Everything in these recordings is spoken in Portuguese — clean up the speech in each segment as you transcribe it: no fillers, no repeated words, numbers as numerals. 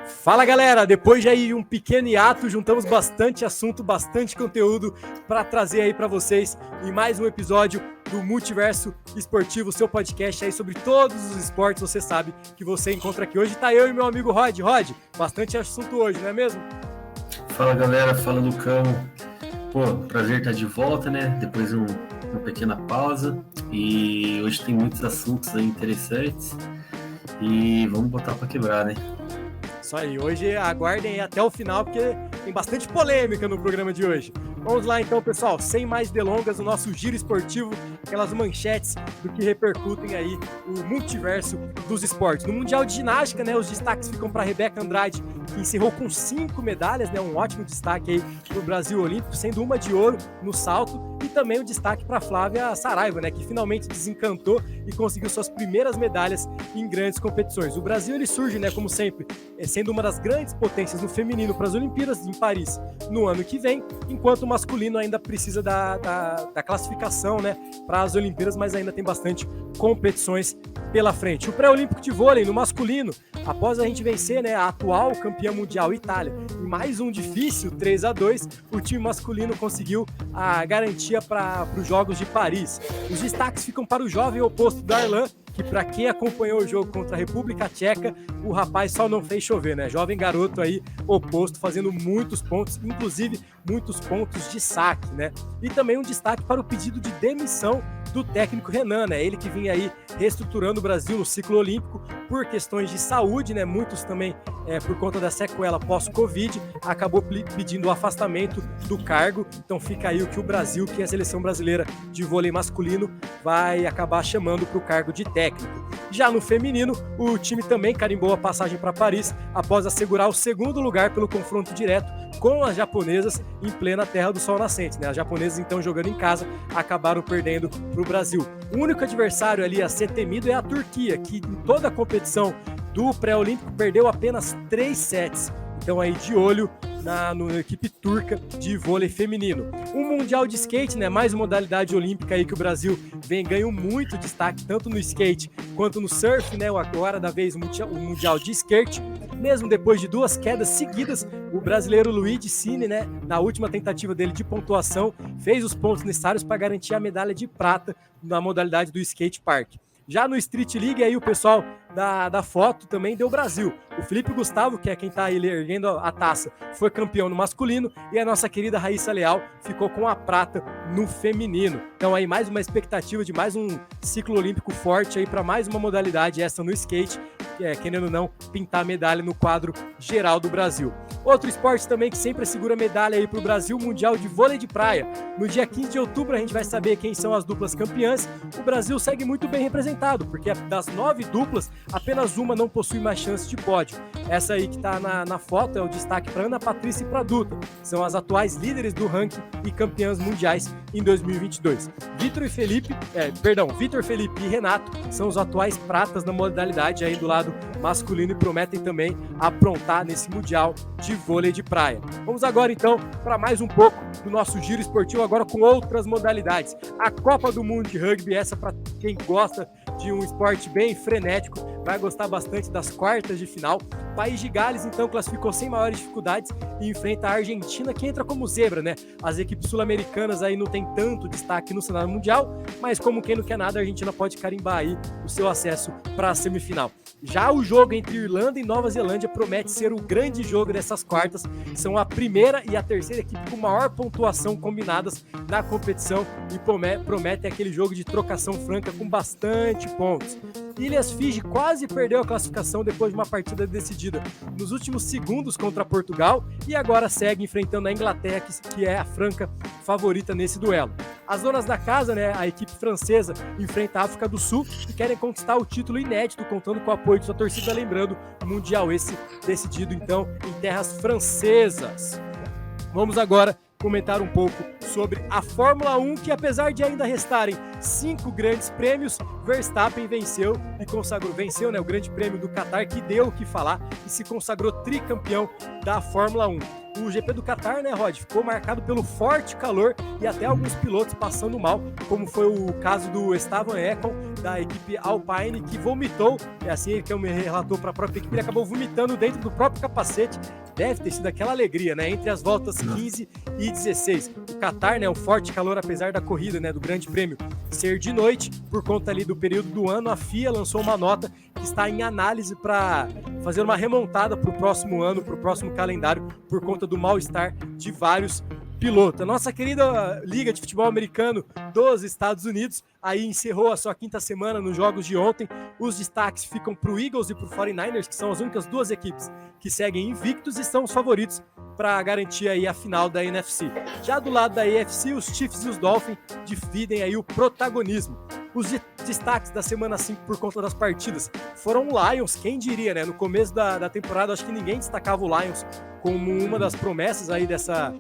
Fala galera, depois de aí um pequeno hiato, juntamos bastante assunto, bastante conteúdo para trazer aí para vocês em mais um episódio do Multiverso Esportivo, seu podcast aí sobre todos os esportes, você sabe que você encontra aqui. Hoje tá eu e meu amigo Rod. Rod, bastante assunto hoje, não é mesmo? Fala galera, fala Lucão. Pô, prazer estar de volta, né? Depois de uma pequena pausa. E hoje tem muitos assuntos aí interessantes. E vamos botar para quebrar, né? Isso aí, hoje aguardem aí até o final, porque tem bastante polêmica no programa de hoje. Vamos lá então, pessoal, sem mais delongas, o nosso giro esportivo, aquelas manchetes do que repercutem aí o multiverso dos esportes. No Mundial de Ginástica, né, os destaques ficam para Rebeca Andrade, que encerrou com 5 medalhas, né, um ótimo destaque aí para o Brasil Olímpico, sendo uma de ouro no salto, e também o destaque para Flávia Saraiva, né, que finalmente desencantou e conseguiu suas primeiras medalhas em grandes competições. O Brasil ele surge, né, como sempre, sendo uma das grandes potências no feminino para as Olimpíadas em Paris no ano que vem, enquanto o masculino ainda precisa da classificação, né, para as Olimpíadas, mas ainda tem bastante competições pela frente. O pré-olímpico de vôlei no masculino, após a gente vencer, né, a atual campeã mundial Itália, em mais um difícil 3-2, o time masculino conseguiu a garantia para os Jogos de Paris. Os destaques ficam para o jovem oposto Darlan, que para quem acompanhou o jogo contra a República Tcheca, o rapaz só não fez chover, né? Jovem garoto aí, oposto, fazendo muitos pontos, inclusive muitos pontos de saque, né? E também um destaque para o pedido de demissão do técnico Renan, né? Ele que vinha aí reestruturando o Brasil no ciclo olímpico por questões de saúde, né? Muitos também por conta da sequela pós-Covid, acabou pedindo o afastamento do cargo. Então fica aí o que o Brasil, que é a seleção brasileira de vôlei masculino, vai acabar chamando para o cargo de técnico. Já no feminino, o time também carimbou a passagem para Paris após assegurar o segundo lugar pelo confronto direto com as japonesas em plena terra do sol nascente, né? As japonesas, então, jogando em casa, acabaram perdendo para o Brasil. O único adversário ali a ser temido é a Turquia, que em toda a competição do pré-olímpico perdeu apenas 3 sets. Então aí de olho na equipe turca de vôlei feminino. O Mundial de Skate, né, mais uma modalidade olímpica aí que o Brasil ganhou muito destaque, tanto no skate quanto no surf, né, agora da vez o Mundial de Skate. Mesmo depois de 2 quedas seguidas, o brasileiro Luigi Cini, né, na última tentativa dele de pontuação, fez os pontos necessários para garantir a medalha de prata na modalidade do skate park. Já no Street League, aí o pessoal da foto também deu Brasil. O Felipe Gustavo, que é quem está aí erguendo a taça, foi campeão no masculino, e a nossa querida Raíssa Leal ficou com a prata no feminino. Então aí mais uma expectativa de mais um ciclo olímpico forte aí para mais uma modalidade, essa no skate, querendo ou não, pintar medalha no quadro geral do Brasil. Outro esporte também que sempre segura medalha aí para o Brasil, Mundial de Vôlei de Praia. No dia 15 de outubro a gente vai saber quem são as duplas campeãs. O Brasil segue muito bem representado, porque das 9 duplas, apenas uma não possui mais chance de pódio. Essa aí que está na foto é o destaque para Ana Patrícia e para a Duda. São as atuais líderes do ranking e campeãs mundiais em 2022. Vitor Felipe e Renato são os atuais pratas na modalidade aí do lado masculino e prometem também aprontar nesse Mundial de Vôlei de Praia. Vamos agora então para mais um pouco do nosso giro esportivo, agora com outras modalidades. A Copa do Mundo de Rugby, essa para quem gosta de um esporte bem frenético, vai gostar bastante das quartas de final. O País de Gales, então, classificou sem maiores dificuldades e enfrenta a Argentina, que entra como zebra, né? As equipes sul-americanas aí não tem tanto destaque no cenário mundial, mas como quem não quer nada, a Argentina pode carimbar aí o seu acesso para a semifinal. Já o jogo entre Irlanda e Nova Zelândia promete ser o grande jogo dessas quartas. São a primeira e a terceira equipe com maior pontuação combinadas na competição e promete aquele jogo de trocação franca com bastante pontos. Ilhas Fiji quase perdeu a classificação depois de uma partida decidida nos últimos segundos contra Portugal e agora segue enfrentando a Inglaterra, que é a franca favorita nesse duelo. As donas da casa, né, a equipe francesa, enfrenta a África do Sul e querem conquistar o título inédito, contando com o apoio de sua torcida, lembrando o Mundial esse decidido então em terras francesas. Vamos agora comentar um pouco sobre a Fórmula 1, que apesar de ainda restarem 5 grandes prêmios, Verstappen venceu, né, o Grande Prêmio do Qatar, que deu o que falar e se consagrou tricampeão da Fórmula 1. O GP do Qatar, né, Rod, ficou marcado pelo forte calor e até alguns pilotos passando mal, como foi o caso do Esteban Ocon, da equipe Alpine, que vomitou, é assim que eu me relatou para a própria equipe, ele acabou vomitando dentro do próprio capacete. Deve ter sido aquela alegria, né, entre as voltas 15 e 16. O Qatar, né, um forte calor, apesar da corrida, né, do Grande Prêmio ser de noite, por conta ali do período do ano, a FIA lançou uma nota que está em análise para fazer uma remontada para o próximo ano, para o próximo calendário, por conta do mal-estar de vários pilotos. A nossa querida Liga de Futebol Americano dos Estados Unidos aí encerrou a sua 5ª semana nos jogos de ontem. Os destaques ficam para o Eagles e para o 49ers, que são as únicas 2 equipes que seguem invictos e são os favoritos para garantir aí a final da NFC. Já do lado da AFC, os Chiefs e os Dolphins dividem aí o protagonismo. Os destaques da semana 5 por conta das partidas foram o Lions, quem diria, né? No começo da temporada, acho que ninguém destacava o Lions como uma das promessas aí dessa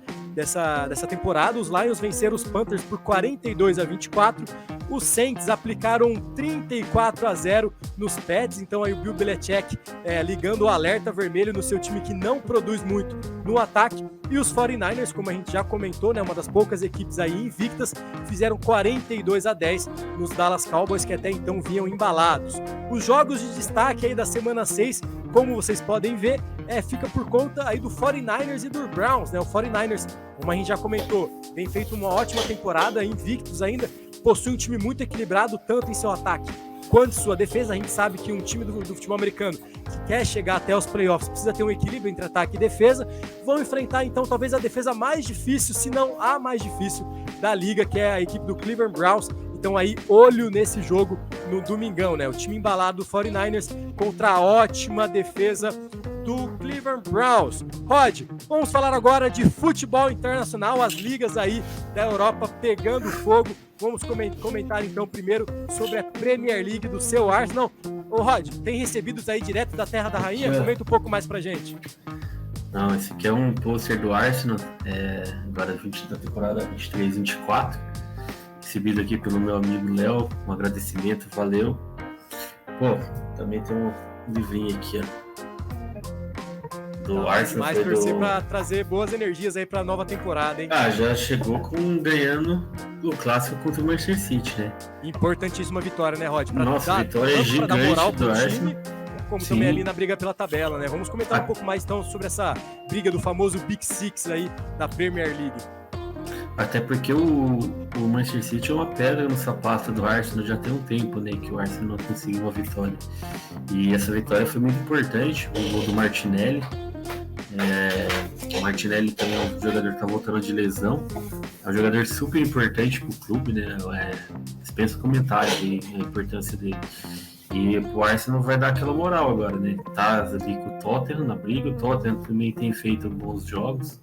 temporada. Os Lions venceram os Panthers por 42-24. Os Saints aplicaram 34-0 nos Pets, então aí o Bill Belichick ligando o alerta vermelho no seu time que não produz muito no ataque. E os 49ers, como a gente já comentou, né, uma das poucas equipes aí invictas, fizeram 42-10 nos Dallas Cowboys, que até então vinham embalados. Os jogos de destaque aí da semana 6, como vocês podem ver, fica por conta aí do 49ers e do Browns, né? O 49ers, como a gente já comentou, tem feito uma ótima temporada, invictos ainda, possui um time muito equilibrado, tanto em seu ataque quanto em sua defesa. A gente sabe que um time do futebol americano que quer chegar até os playoffs precisa ter um equilíbrio entre ataque e defesa. Vão enfrentar, então, talvez a defesa mais difícil, se não a mais difícil da liga, que é a equipe do Cleveland Browns. Então aí, olho nesse jogo no domingão, né? O time embalado do 49ers contra a ótima defesa do Cleveland Browns. Rod, vamos falar agora de futebol internacional, as ligas aí da Europa pegando fogo. Vamos comentar então primeiro sobre a Premier League do seu Arsenal. Ô Rod, tem recebidos aí direto da Terra da Rainha? Comenta um pouco mais pra gente. Não, esse aqui é um pôster do Arsenal, agora da temporada 23-24, recebido aqui pelo meu amigo Léo, um agradecimento, valeu. Pô, também tem um livrinho aqui, ó, do Arsenal. Mais torcer pra trazer boas energias aí pra nova temporada, hein? Já chegou ganhando o clássico contra o Manchester City, né? Importantíssima vitória, né, Rod? Nossa, vitória gigante moral do Arsenal. Como sim, também ali na briga pela tabela, né? Vamos comentar um pouco mais então sobre essa briga do famoso Big Six aí da Premier League. Até porque o Manchester City é uma pedra no sapato do Arsenal já tem um tempo, né, que o Arsenal não conseguiu uma vitória. E essa vitória foi muito importante, o gol do Martinelli. O Martinelli também é um jogador que está voltando de lesão, é um jogador super importante para o clube, né? Dispensa comentário a importância dele. E o Arsenal vai dar aquela moral agora, né? Tá ali com o Tottenham na briga, o Tottenham também tem feito bons jogos,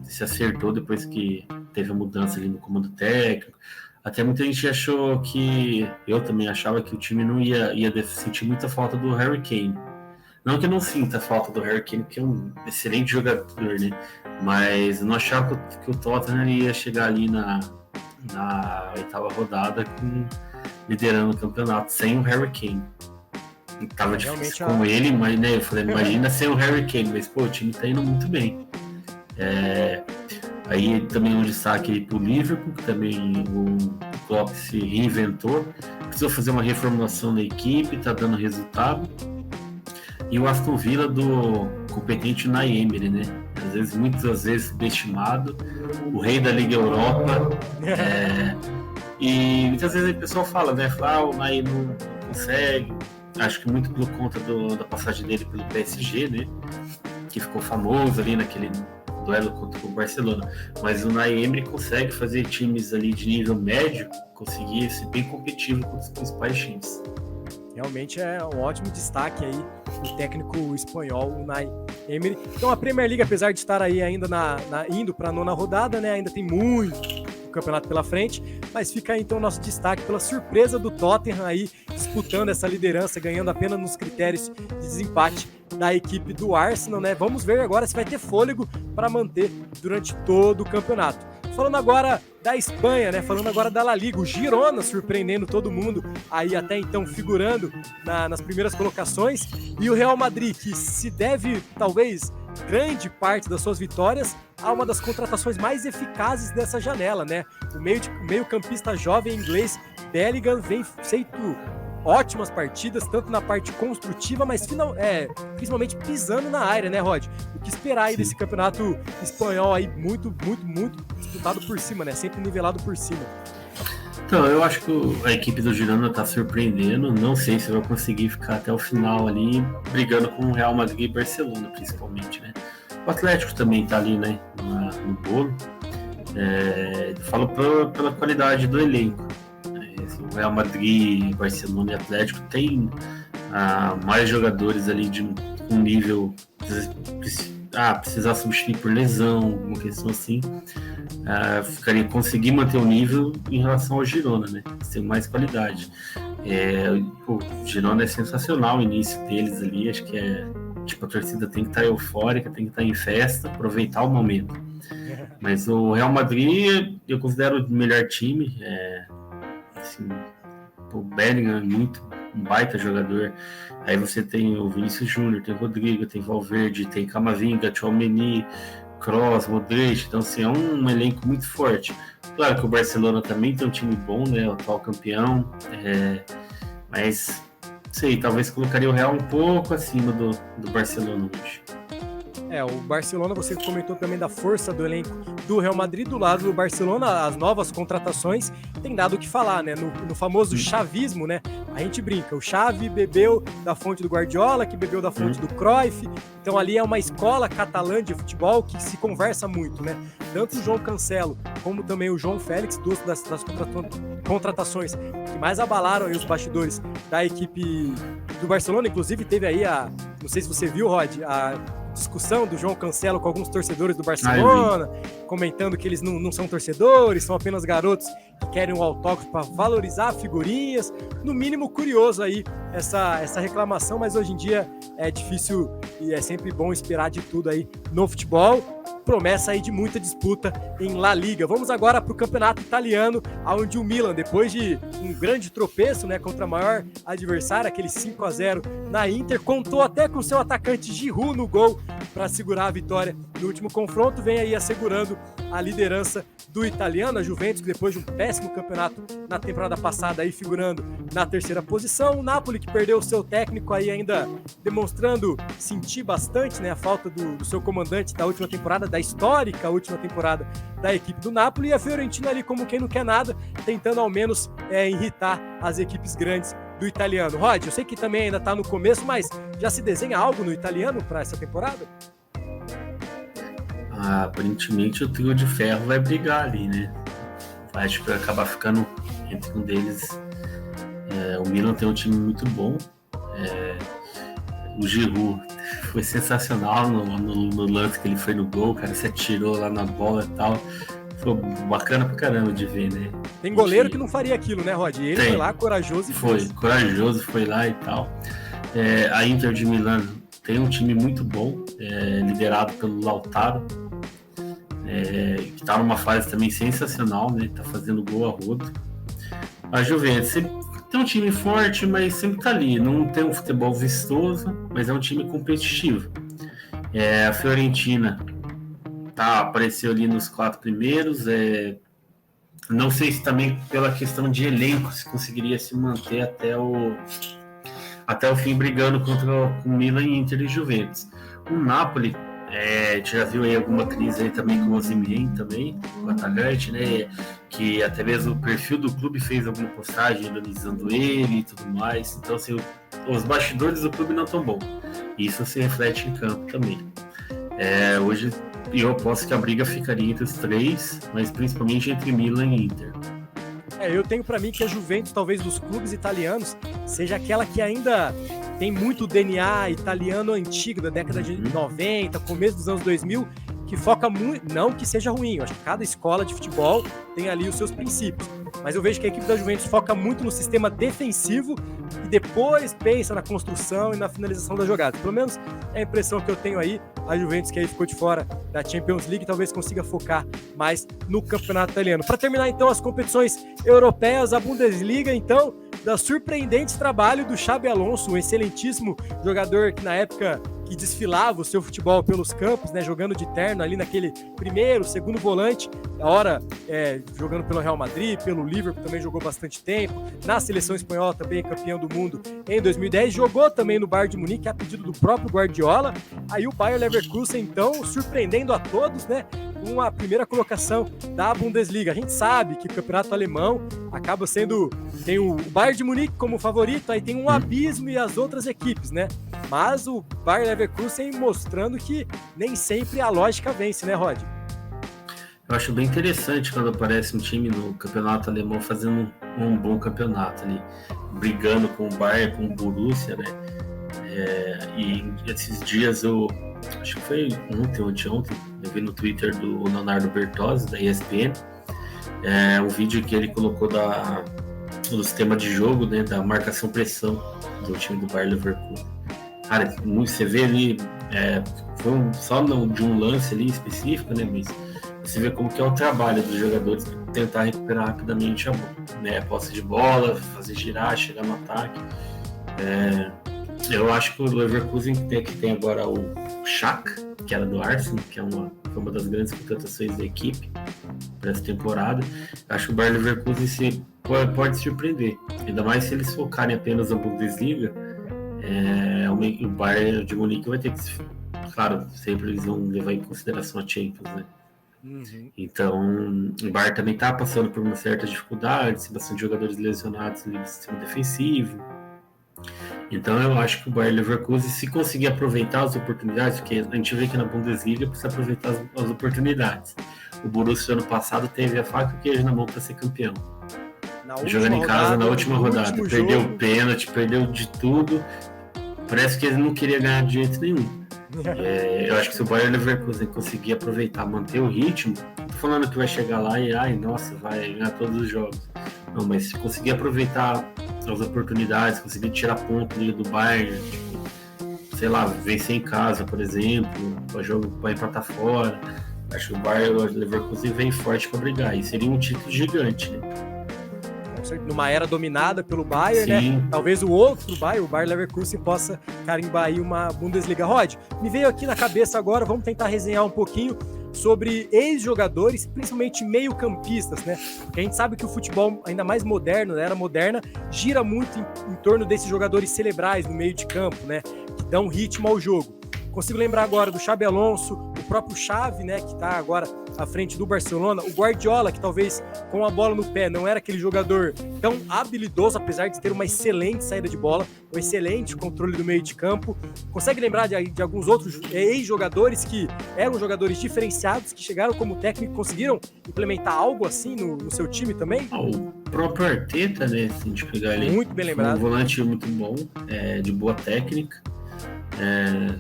se acertou depois que teve a mudança ali no comando técnico. Até muita gente achou que, eu também achava que o time não ia sentir muita falta do Harry Kane. Não que eu não sinta a falta do Harry Kane, que é um excelente jogador, né? Mas eu não achava que o Tottenham ia chegar ali na 8ª rodada liderando o campeonato sem o Harry Kane. E tava difícil com ele, mas, né, eu falei, imagina sem o Harry Kane, mas pô, o time tá indo muito bem. Aí também um destaque pro Liverpool, que também o Klopp se reinventou, precisou fazer uma reformulação na equipe, tá dando resultado. E o Aston Villa do competente Unai Emery, né? Muitas vezes subestimado, o rei da Liga Europa. E muitas vezes o pessoal fala, né? O Unai não consegue. Acho que muito por conta da passagem dele pelo PSG, né? Que ficou famoso ali naquele duelo contra o Barcelona. Mas o Unai Emery consegue fazer times ali de nível médio conseguir ser bem competitivo com os principais times. Realmente é um ótimo destaque aí do técnico espanhol, Unai Emery. Então a Premier League, apesar de estar aí ainda indo para a 9ª rodada, né, ainda tem muito o campeonato pela frente, mas fica aí então o nosso destaque pela surpresa do Tottenham aí disputando essa liderança, ganhando apenas nos critérios de desempate da equipe do Arsenal, né? Vamos ver agora se vai ter fôlego para manter durante todo o campeonato. Falando agora da Espanha, né? Falando agora da La Liga, o Girona surpreendendo todo mundo, aí até então figurando nas primeiras colocações, e o Real Madrid, que se deve, talvez, grande parte das suas vitórias a uma das contratações mais eficazes dessa janela, né? O meio-campista jovem inglês Bellingham vem feito ótimas partidas, tanto na parte construtiva, mas principalmente pisando na área, né, Rod? O que esperar aí desse campeonato espanhol aí, muito disputado por cima, né? Sempre nivelado por cima. Então, eu acho que a equipe do Girona tá surpreendendo. Não sei se vai conseguir ficar até o final ali, brigando com o Real Madrid e Barcelona, principalmente, né? O Atlético também tá ali, né, no bolo. Falo pela qualidade do elenco. O Real Madrid, Barcelona e Atlético tem mais jogadores ali de um nível, precisar substituir por lesão, alguma questão assim, conseguir manter o nível em relação ao Girona, né? Tem mais qualidade. O Girona é sensacional, o início deles ali, acho que a torcida tem que estar eufórica, tem que estar em festa, aproveitar o momento. Mas o Real Madrid eu considero o melhor time. Assim, o Bellingham é um baita jogador. Aí você tem o Vinícius Júnior, tem o Rodrigo, tem Valverde, tem Camavinga, Tchouaméni, Kroos, Modric. Então, assim, é um elenco muito forte. Claro que o Barcelona também tem um time bom, né? O atual campeão. Mas, sei, talvez colocaria o Real um pouco acima do Barcelona hoje. O Barcelona, você comentou também da força do elenco do Real Madrid. Do lado do Barcelona, as novas contratações tem dado o que falar, né? No famoso chavismo, né? A gente brinca, o Xavi bebeu da fonte do Guardiola, que bebeu da fonte do Cruyff. Então ali é uma escola catalã de futebol que se conversa muito, né? Tanto o João Cancelo como também o João Félix, duas das contratações que mais abalaram aí os bastidores da equipe do Barcelona. Inclusive teve aí não sei se você viu, Rod, a discussão do João Cancelo com alguns torcedores do Barcelona, comentando que eles não são torcedores, são apenas garotos que querem um autógrafo para valorizar figurinhas. No mínimo curioso aí essa reclamação, mas hoje em dia é difícil e é sempre bom esperar de tudo aí no futebol. Promessa aí de muita disputa em La Liga. Vamos agora para o campeonato italiano, onde o Milan, depois de um grande tropeço, né, contra a maior adversária, aquele 5-0 na Inter, contou até com seu atacante Giroud no gol para segurar a vitória no último confronto, vem aí assegurando a liderança do italiano, a Juventus, que depois de um péssimo campeonato na temporada passada, aí figurando na terceira posição. O Napoli, que perdeu o seu técnico, aí ainda demonstrando sentir bastante, né, a falta do seu comandante da última temporada, da histórica última temporada da equipe do Napoli, e a Fiorentina ali como quem não quer nada, tentando ao menos irritar as equipes grandes do italiano. Rod, eu sei que também ainda está no começo, mas já se desenha algo no italiano para essa temporada? Aparentemente o trio de ferro vai brigar ali, né? Acho que vai acabar ficando entre um deles. O Milan tem um time muito bom. O Giroud foi sensacional no lance que ele foi no gol, o cara se atirou lá na bola e tal. Foi bacana pra caramba de ver, né? Tem goleiro que não faria aquilo, né, Rod? Ele foi lá corajoso e foi lá e tal. A Inter de Milão tem um time muito bom, liderado pelo Lautaro, que tá numa fase também sensacional, né? Tá fazendo gol a rodo. A Juventus tem um time forte, mas sempre tá ali. Não tem um futebol vistoso, mas é um time competitivo. A Fiorentina apareceu ali nos 4 primeiros. Não sei se também pela questão de elenco se conseguiria se manter até o fim brigando contra o Milan, Inter e Juventus. O Napoli, a gente já viu aí alguma crise aí também com o Osimhen também, o atacante, né? Que até mesmo o perfil do clube fez alguma postagem analisando ele e tudo mais. Então, assim, os bastidores do clube não estão bons. Isso se reflete em campo também. Hoje eu aposto que a briga ficaria entre os 3, mas principalmente entre Milan e Inter. Eu tenho para mim que a Juventus, talvez dos clubes italianos, seja aquela que ainda tem muito DNA italiano antigo, da década de 90, começo dos anos 2000, que foca muito, não que seja ruim, eu acho que cada escola de futebol tem ali os seus princípios, mas eu vejo que a equipe da Juventus foca muito no sistema defensivo e depois pensa na construção e na finalização das jogadas. Pelo menos é a impressão que eu tenho aí. A Juventus, que aí ficou de fora da Champions League, talvez consiga focar mais no campeonato italiano. Para terminar, então, as competições europeias, a Bundesliga, então, da surpreendente trabalho do Xabi Alonso, um excelentíssimo jogador que na época que desfilava o seu futebol pelos campos, né, jogando de terno ali naquele primeiro, segundo volante, a hora jogando pelo Real Madrid, pelo Liverpool, também jogou bastante tempo, na seleção espanhola também campeão do mundo em 2010, jogou também no Bayern de Munique a pedido do próprio Guardiola. Aí o Bayer Leverkusen, então, surpreendendo a todos, né, com a primeira colocação da Bundesliga. A gente sabe que o campeonato alemão acaba sendo, tem o Bayern de Munique como favorito, aí tem um abismo e as outras equipes, né? Mas o Bayer Leverkusen mostrando que nem sempre a lógica vence, né, Rod? Eu acho bem interessante quando aparece um time no campeonato alemão fazendo um bom campeonato ali, brigando com o Bayern, com o Borussia, né? E esses dias acho que foi ontem ou anteontem, eu vi no Twitter do Leonardo Bertozzi, da ESPN, um vídeo que ele colocou do sistema de jogo, né, da marcação-pressão do time do Bayer Leverkusen. Cara, você vê ali, foi só de um lance ali específico, né, mas você vê como que é o trabalho dos jogadores para tentar recuperar rapidamente a bola, né, posse de bola, fazer girar, chegar no ataque. Eu acho que o Leverkusen que tem agora o Schack, que era do Arsenal, que é uma das grandes contratações da equipe para essa temporada. Acho que o Bayer Leverkusen pode surpreender, ainda mais se eles focarem apenas na Bundesliga. O Bayern de Munique vai ter que, claro, sempre eles vão levar em consideração a Champions, né? Uhum. Então, o Bayern também está passando por uma certa dificuldade, bastante jogadores lesionados ali no sistema defensivo. Então eu acho que o Bayer Leverkusen, se conseguir aproveitar as oportunidades, porque a gente vê que na Bundesliga precisa aproveitar as oportunidades. O Borussia ano passado teve a faca e o queijo na mão para ser campeão. Jogando em casa na última rodada, perdeu o pênalti, perdeu de tudo. Parece que ele não queria ganhar de jeito nenhum. Eu acho que se o Bayer Leverkusen conseguir aproveitar, manter o ritmo, não tô falando que vai chegar lá e vai ganhar todos os jogos. Não, mas se conseguir aproveitar as oportunidades, conseguir tirar ponto ali do Bayern, sei lá, vencer em casa, por exemplo, o jogo vai empatar fora, acho que o Bayer Leverkusen vem forte para brigar, e seria um título gigante, né? Numa era dominada pelo Bayern, né? Talvez o outro Bayern, o Bayer Leverkusen, possa carimbar aí uma Bundesliga. Rod, me veio aqui na cabeça agora, vamos tentar resenhar um pouquinho sobre ex-jogadores, principalmente meio-campistas, né? Porque a gente sabe que o futebol, ainda mais moderno, na era moderna, gira muito em torno desses jogadores cerebrais no meio de campo, né? Que dão ritmo ao jogo. Consigo lembrar agora do Xabi Alonso, o próprio Xavi, né, que está agora à frente do Barcelona, o Guardiola, que talvez com a bola no pé não era aquele jogador tão habilidoso, apesar de ter uma excelente saída de bola, um excelente controle do meio de campo. Consegue lembrar de alguns outros ex-jogadores que eram jogadores diferenciados, que chegaram como técnico e conseguiram implementar algo assim no seu time também? O próprio Arteta, né, se a gente pegar ele, muito bem lembrado. Um volante muito bom, de boa técnica.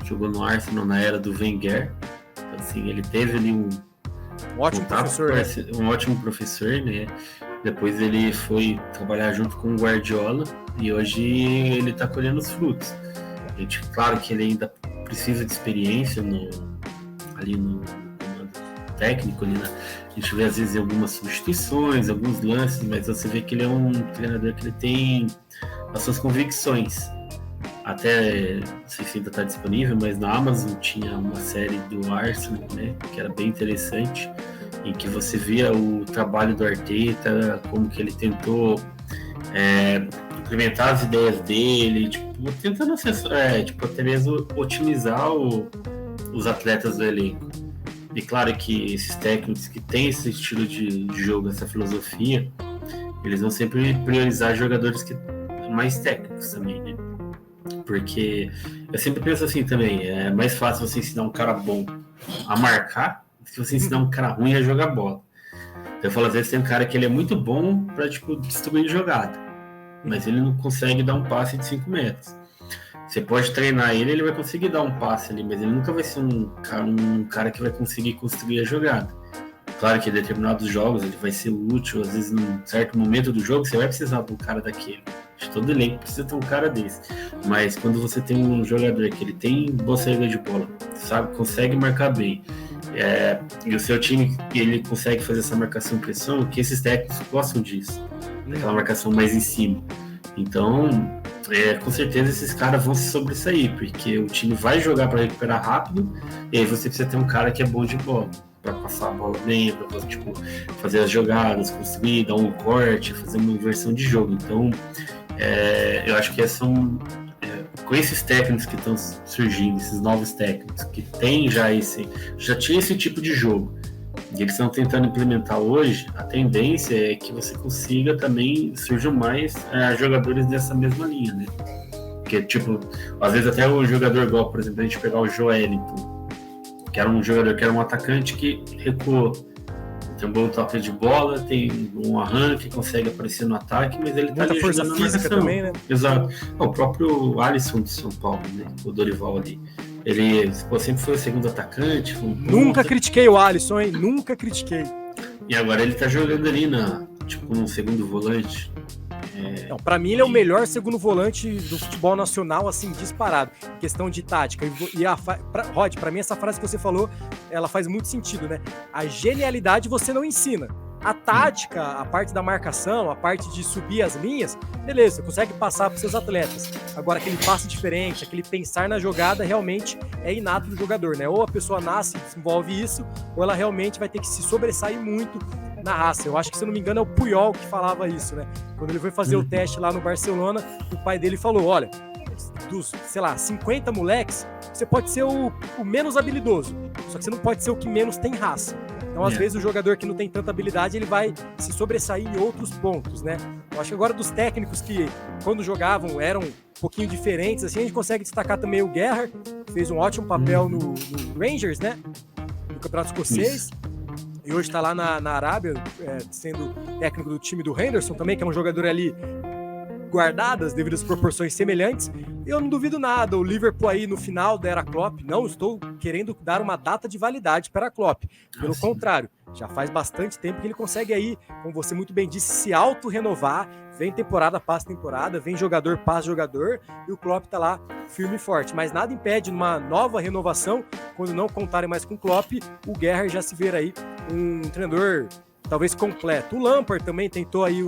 Jogou no Arsenal na era do Wenger, assim, ele teve ali um ótimo professor, né? Depois ele foi trabalhar junto com o Guardiola e hoje ele está colhendo os frutos. Claro que ele ainda precisa de experiência no comando técnico ali, né? A gente vê às vezes algumas substituições, alguns lances, mas você vê que ele é um treinador que ele tem as suas convicções. Até, não sei se ainda está disponível, mas na Amazon tinha uma série do Arsenal, né, que era bem interessante, em que você via o trabalho do Arteta, como que ele tentou implementar as ideias dele, tentando até mesmo otimizar os atletas do elenco. E claro que esses técnicos que têm esse estilo de jogo, essa filosofia, eles vão sempre priorizar jogadores mais técnicos também, né? Porque eu sempre penso assim também, é mais fácil você ensinar um cara bom a marcar do que você ensinar um cara ruim a jogar bola. Então eu falo, às vezes tem um cara que ele é muito bom para distribuir jogada, mas ele não consegue dar um passe de 5 metros. Você pode treinar ele, ele vai conseguir dar um passe ali, mas ele nunca vai ser um cara que vai conseguir construir a jogada. Claro que em determinados jogos ele vai ser útil, às vezes num certo momento do jogo você vai precisar de um cara daquele. Acho que todo elenco precisa ter um cara desse. Mas quando você tem um jogador que ele tem boa saída de bola, sabe, consegue marcar bem, e o seu time ele consegue fazer essa marcação-pressão, que esses técnicos gostam disso, aquela marcação mais em cima. Então, com certeza esses caras vão se sobressair, porque o time vai jogar para recuperar rápido, e aí você precisa ter um cara que é bom de bola, para passar a bola bem, para tipo, fazer as jogadas, construir, dar um corte, fazer uma inversão de jogo. Então, eu acho que com esses técnicos que estão surgindo, esses novos técnicos que tem já tinha esse tipo de jogo, e eles estão tentando implementar hoje, a tendência é que você consiga também, surjam mais jogadores dessa mesma linha, né? Porque, tipo, às vezes até o jogador igual, por exemplo, a gente pegar o Joelinton, que era um jogador que era um atacante que recuou, tem um bom toque de bola, tem um arranque, consegue aparecer no ataque, mas ele tá ali força ajudando física também, né? Exato. O próprio Alisson de São Paulo, né? O Dorival ali. Ele sempre foi o segundo atacante. Nunca critiquei o Alisson, hein? Nunca critiquei. E agora ele tá jogando ali no segundo volante. Não, pra mim ele é o melhor segundo volante do futebol nacional, assim, disparado. Em questão de tática. Rod, pra mim essa frase que você falou, ela faz muito sentido, né? A genialidade você não ensina. A tática, a parte da marcação, a parte de subir as linhas, beleza, você consegue passar para seus atletas. Agora, aquele passe diferente, aquele pensar na jogada, realmente é inato do jogador, né? Ou a pessoa nasce e desenvolve isso, ou ela realmente vai ter que se sobressair muito na raça. Eu acho que, se eu não me engano, é o Puyol que falava isso, né? Quando ele foi fazer o teste lá no Barcelona, o pai dele falou, olha, dos, 50 moleques, você pode ser o menos habilidoso, só que você não pode ser o que menos tem raça. Então, às vezes, o jogador que não tem tanta habilidade, ele vai se sobressair em outros pontos, né? Eu acho que agora, dos técnicos que, quando jogavam, eram um pouquinho diferentes, assim, a gente consegue destacar também o Gerrard, que fez um ótimo papel no Rangers, né? No Campeonato Escocês. E hoje está lá na Arábia, sendo técnico do time do Henderson também, que é um jogador ali guardadas devido às proporções semelhantes. Eu não duvido nada, o Liverpool aí no final da era Klopp, não estou querendo dar uma data de validade para a Klopp, pelo contrário, já faz bastante tempo que ele consegue aí, como você muito bem disse, se auto-renovar, vem temporada, passa temporada, vem jogador, passa jogador, e o Klopp tá lá firme e forte, mas nada impede numa nova renovação, quando não contarem mais com o Klopp, o Gerrard já se ver aí um treinador talvez completo. O Lampard também tentou aí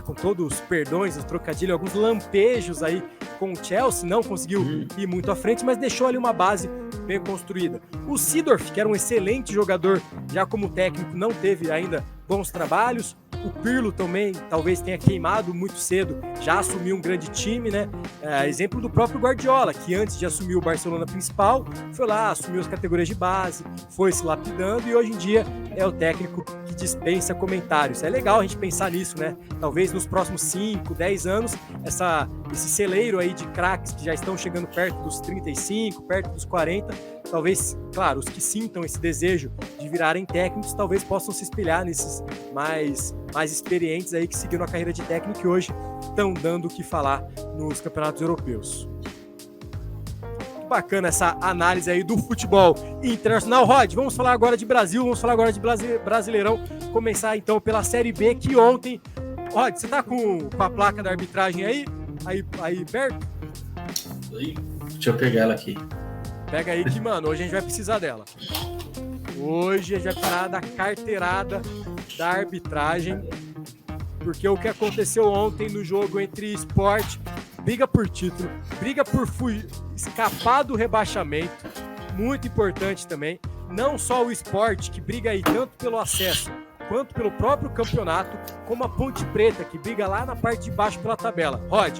com todos os perdões, os trocadilhos, alguns lampejos aí com o Chelsea, não conseguiu ir muito à frente, mas deixou ali uma base bem construída. O Seedorf, que era um excelente jogador, já como técnico, não teve ainda bons trabalhos. O Pirlo também talvez tenha queimado muito cedo, já assumiu um grande time, né? Exemplo do próprio Guardiola, que antes de assumir o Barcelona principal, foi lá, assumiu as categorias de base, foi se lapidando e hoje em dia é o técnico que dispensa comentários. É legal a gente pensar nisso, né? Talvez nos próximos 5, 10 anos, esse celeiro aí de craques que já estão chegando perto dos 35, perto dos 40, talvez, claro, os que sintam esse desejo de virarem técnicos, talvez possam se espelhar nesses mais experientes aí que seguiram a carreira de técnico e hoje estão dando o que falar nos campeonatos europeus. Muito bacana essa análise aí do futebol internacional. Rod, vamos falar agora de Brasil, vamos falar agora de Brasileirão, começar então pela Série B, que ontem... Rod, você tá com a placa da arbitragem aí perto? Deixa eu pegar ela aqui. Pega aí que, mano, hoje a gente vai precisar dela. Hoje a gente vai precisar da carteirada da arbitragem, porque o que aconteceu ontem no jogo entre Sport, briga por título, briga por escapar do rebaixamento, muito importante também, não só o Sport, que briga aí tanto pelo acesso, quanto pelo próprio campeonato, como a Ponte Preta, que briga lá na parte de baixo pela tabela. Rod,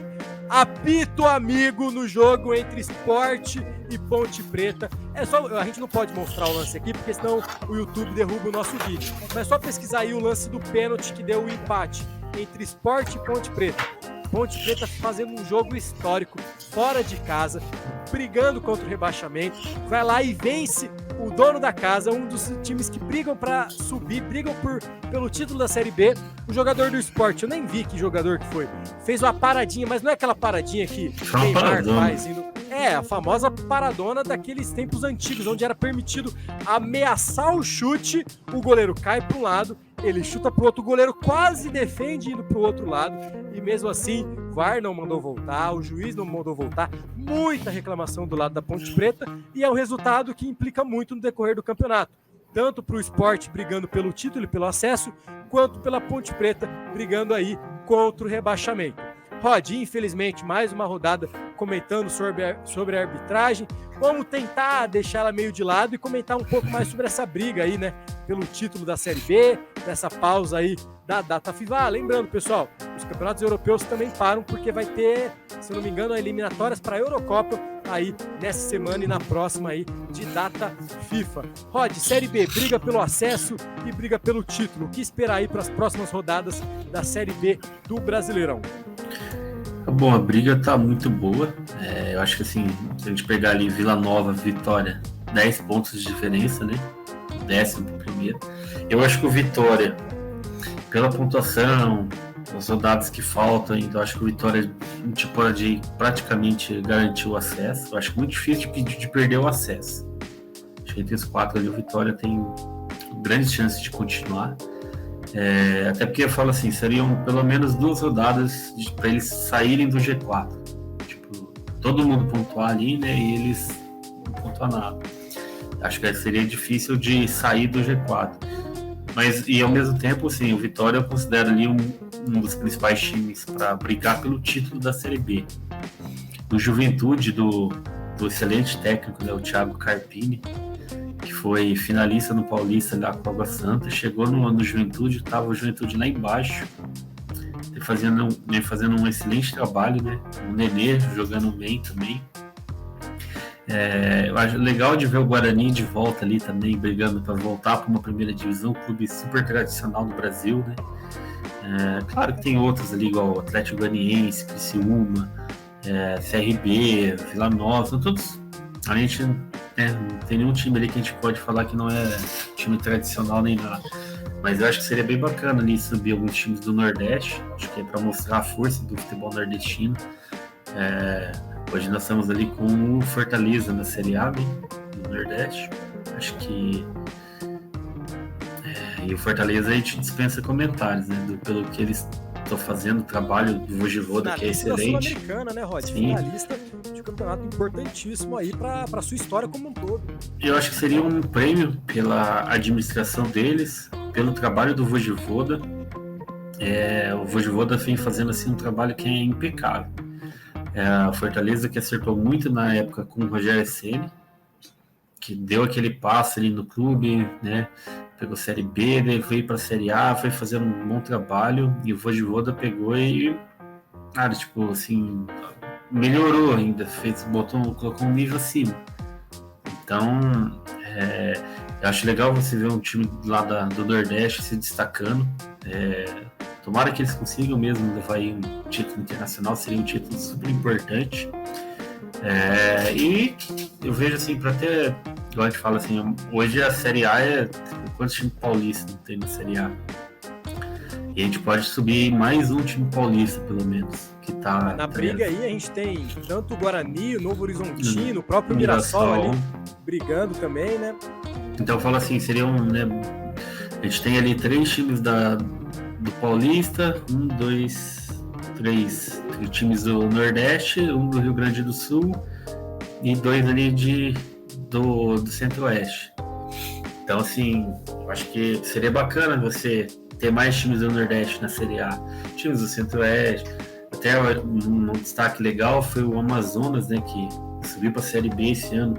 apito amigo no jogo entre Sport e Ponte Preta. A gente não pode mostrar o lance aqui, porque senão o YouTube derruba o nosso vídeo. Mas é só pesquisar aí o lance do pênalti que deu o empate entre Sport e Ponte Preta. Ponte Preta fazendo um jogo histórico, fora de casa, brigando contra o rebaixamento, vai lá e vence o dono da casa, um dos times que brigam para subir, brigam pelo título da Série B. O jogador do Sport, eu nem vi que jogador que foi, fez uma paradinha, mas não é aquela paradinha que Neymar faz. É, a famosa paradona daqueles tempos antigos, onde era permitido ameaçar o chute, o goleiro cai para um lado, ele chuta para o outro, o goleiro quase defende indo para o outro lado, e mesmo assim, o VAR não mandou voltar, o juiz não mandou voltar, muita reclamação do lado da Ponte Preta, e é um resultado que implica muito no decorrer do campeonato, tanto para o Sport brigando pelo título e pelo acesso, quanto pela Ponte Preta brigando aí contra o rebaixamento. Rod, infelizmente, mais uma rodada comentando sobre a arbitragem. Vamos tentar deixar ela meio de lado e comentar um pouco mais sobre essa briga aí, né? Pelo título da Série B, dessa pausa aí da data FIFA. Lembrando, pessoal, os campeonatos europeus também param porque vai ter, se não me engano, eliminatórias para a Eurocopa aí nessa semana e na próxima aí de data FIFA. Rod, Série B, briga pelo acesso e briga pelo título. O que esperar aí para as próximas rodadas da Série B do Brasileirão? Bom, a briga tá muito boa. Eu acho que assim, se a gente pegar ali Vila Nova, Vitória, 10 pontos de diferença, né? 11º. Eu acho que o Vitória, pela pontuação, as rodadas que faltam ainda, eu acho que o Vitória pode praticamente garantir o acesso. Eu acho muito difícil de perder o acesso. Acho que entre os 4 ali, o Vitória tem grandes chances de continuar. Até porque eu falo assim, seriam pelo menos 2 rodadas para eles saírem do G4. Tipo, todo mundo pontuar ali, né? E eles não pontuar nada. Acho que seria difícil de sair do G4. Mas, e ao mesmo tempo, assim, o Vitória eu considero ali um dos principais times para brigar pelo título da Série B. O Juventude do excelente técnico, né, o Thiago Carpini, que foi finalista no Paulista lá com a Água Santa, chegou no Juventude, estava o Juventude lá embaixo, fazendo um excelente trabalho, né? O Nenê jogando bem também. Eu acho legal de ver o Guarani de volta ali também, brigando para voltar para uma primeira divisão, clube super tradicional no Brasil, né? Claro que tem outros ali, igual o Atlético Goianiense, Criciúma, CRB, Vila Nova, são todos. A gente não tem nenhum time ali que a gente pode falar que não é time tradicional nem nada. Mas eu acho que seria bem bacana ali subir alguns times do Nordeste. Acho que é para mostrar a força do futebol nordestino. Hoje nós estamos ali com o Fortaleza na Série A, né, do Nordeste. Acho que. E o Fortaleza a gente dispensa comentários, né? Pelo que eles estão fazendo, o trabalho do Vogivoda, que é excelente. Sul-Americana, né, Rod? Finalista de um campeonato importantíssimo aí para a sua história como um todo. Eu acho que seria um prêmio pela administração deles, pelo trabalho do Vogivoda. O Vogivoda vem fazendo assim, um trabalho que é impecável. A Fortaleza que acertou muito na época com o Rogério Ceni, que deu aquele passo ali no clube, né? Pegou Série B, daí veio para a Série A, foi fazendo um bom trabalho, e o Vogivoda pegou e, cara, tipo, assim, melhorou ainda, colocou um nível acima. Então, eu acho legal você ver um time lá do Nordeste se destacando. Tomara que eles consigam mesmo levar aí um título internacional, seria um título super importante. E eu vejo assim, para ter, igual a gente fala assim, hoje a Série A quantos times paulistas não tem na Série A? E a gente pode subir mais um time paulista, pelo menos, que tá... Na briga aí a gente tem tanto o Guarani, o Novo Horizontino, o próprio Mirassol ali, brigando também, né? Então eu falo assim, seriam, né, a gente tem ali 3 times do Paulista, 1, 2, 3 times do Nordeste, 1 do Rio Grande do Sul e 2 ali do Centro-Oeste. Então, assim, eu acho que seria bacana você ter mais times do Nordeste na Série A, times do Centro-Oeste. Até um destaque legal foi o Amazonas, né, que subiu para a Série B esse ano,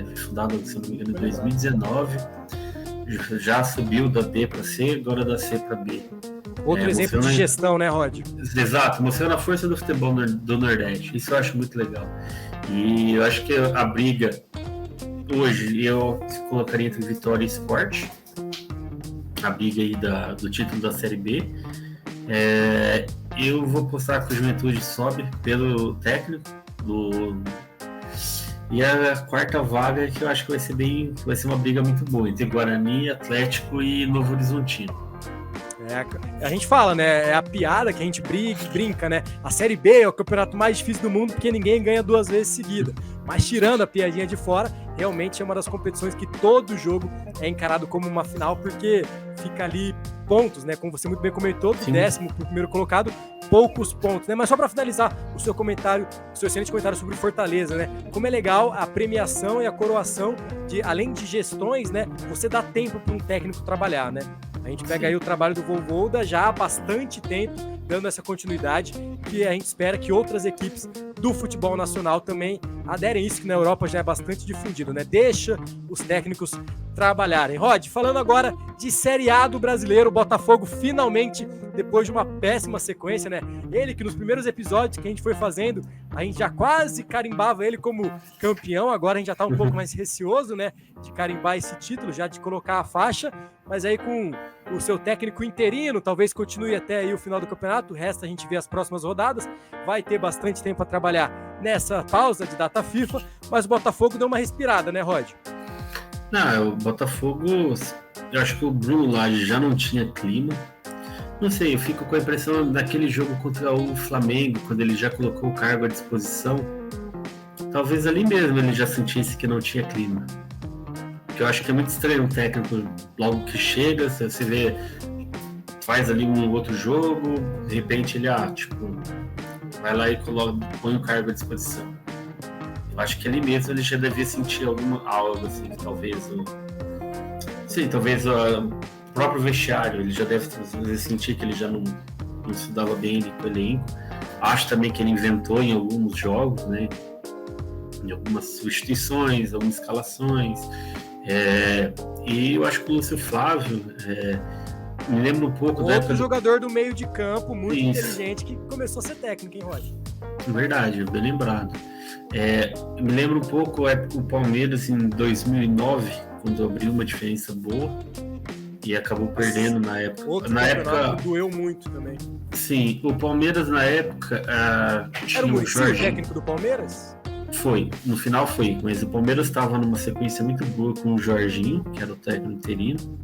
foi fundado, se não me engano, em 2019, já subiu da B para C, agora da C para B. Outro exemplo de gestão, né, Rod? Exato, mostrando a força do futebol do Nordeste, isso eu acho muito legal. E eu acho que a briga hoje eu colocaria entre Vitória e Sport, a briga aí do título da Série B. Eu vou postar que o Juventude sobe pelo técnico E a quarta vaga que eu acho que vai ser uma briga muito boa entre Guarani, Atlético e Novo Horizontino. A gente fala, né? É a piada que a gente brinca, né? A Série B é o campeonato mais difícil do mundo porque ninguém ganha 2 vezes seguida. Mas tirando a piadinha de fora, realmente é uma das competições que todo jogo é encarado como uma final, porque fica ali pontos, né? Como você muito bem comentou, do 10º pro primeiro colocado, poucos pontos, né? Mas só para finalizar o seu comentário, o seu excelente comentário sobre Fortaleza, né? Como é legal a premiação e a coroação de, além de gestões, né? Você dá tempo para um técnico trabalhar, né? A gente pega aí o trabalho do Voivoda já há bastante tempo, dando essa continuidade, que a gente espera que outras equipes do futebol nacional também aderem isso, que na Europa já é bastante difundido, né? Deixa os técnicos trabalharem. Rod, falando agora de Série A do Brasileiro, o Botafogo finalmente, depois de uma péssima sequência, né? Ele que nos primeiros episódios que a gente foi fazendo, a gente já quase carimbava ele como campeão, agora a gente já tá um pouco mais receoso, né? De carimbar esse título, já de colocar a faixa, mas aí com o seu técnico interino, talvez continue até aí o final do campeonato, resta a gente ver as próximas rodadas, vai ter bastante tempo para trabalhar nessa pausa de data FIFA, mas o Botafogo deu uma respirada, né, Rod? Não, o Botafogo, eu acho que o Bruno Lage já não tinha clima. Não sei, eu fico com a impressão daquele jogo contra o Flamengo, quando ele já colocou o cargo à disposição. Talvez ali mesmo ele já sentisse que não tinha clima. Porque eu acho que é muito estranho um técnico, logo que chega, você vê, faz ali um outro jogo, de repente ele, vai lá e põe o cargo à disposição. Eu acho que ali mesmo ele já devia sentir algo assim, talvez o próprio vestiário, ele já deve sentir que ele já não se dava bem ali com o elenco. Acho também que ele inventou em alguns jogos, né? Em algumas substituições, algumas escalações. E eu acho que o Lúcio Flávio me lembra um pouco outro jogador do meio de campo, muito inteligente, que começou a ser técnico, hein, Rod? Verdade, bem lembrado. Me lembra um pouco o Palmeiras em 2009, quando abriu uma diferença boa e acabou perdendo na época. Outro campeonato doeu muito também. Sim, o Palmeiras na época era o Muricy, o técnico do Palmeiras? Foi, no final foi, mas o Palmeiras estava numa sequência muito boa com o Jorginho, que era o técnico interino.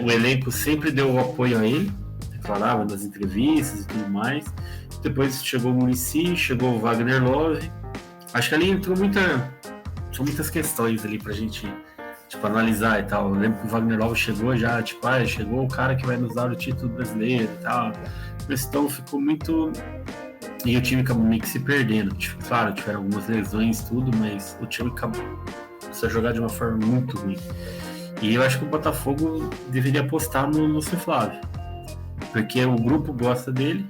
O elenco sempre deu o apoio a ele, falava nas entrevistas e tudo mais. Depois chegou o Muricy, chegou o Wagner Love. Acho que ali entrou são muitas questões ali pra gente analisar e tal. Eu lembro que o Wagner Love chegou já, chegou o cara que vai nos dar o título brasileiro e tal. Mas então ficou muito... E o time acabou meio que se perdendo. Claro, tiveram algumas lesões e tudo, mas o time acabou a jogar de uma forma muito ruim. E eu acho que o Botafogo deveria apostar no Lúcio Flávio, porque o grupo gosta dele,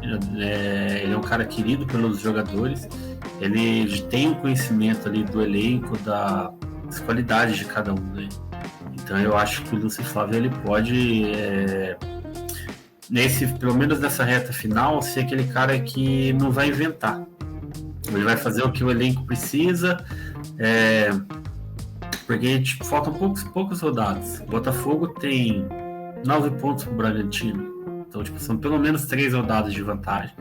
ele é um cara querido pelos jogadores, ele tem um conhecimento ali do elenco, das qualidades de cada um, né? Então eu acho que o Lúcio Flávio ele pode, pelo menos nessa reta final, ser aquele cara que não vai inventar. Ele vai fazer o que o elenco precisa, porque faltam poucas rodadas. O Botafogo tem 9 pontos pro Bragantino. Então, são pelo menos 3 rodadas de vantagem.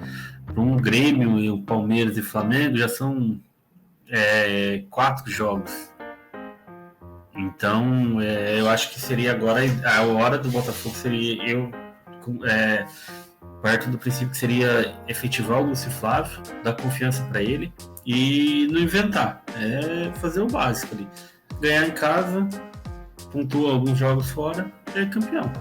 Para um Grêmio, e o Palmeiras e Flamengo já são 4 jogos. Então, eu acho que seria agora a hora do Botafogo seria parto do princípio que seria efetivar o Lúcio Flávio, dar confiança para ele e não inventar. Fazer o básico ali. Ganhar em casa, pontua alguns jogos fora, é campeão.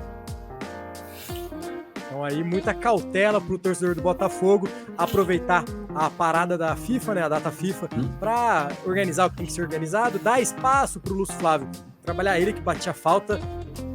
Então aí muita cautela para o torcedor do Botafogo aproveitar a parada da FIFA, né, a data FIFA, para organizar o que tem que ser organizado, dar espaço para o Lúcio Flávio trabalhar, ele que batia falta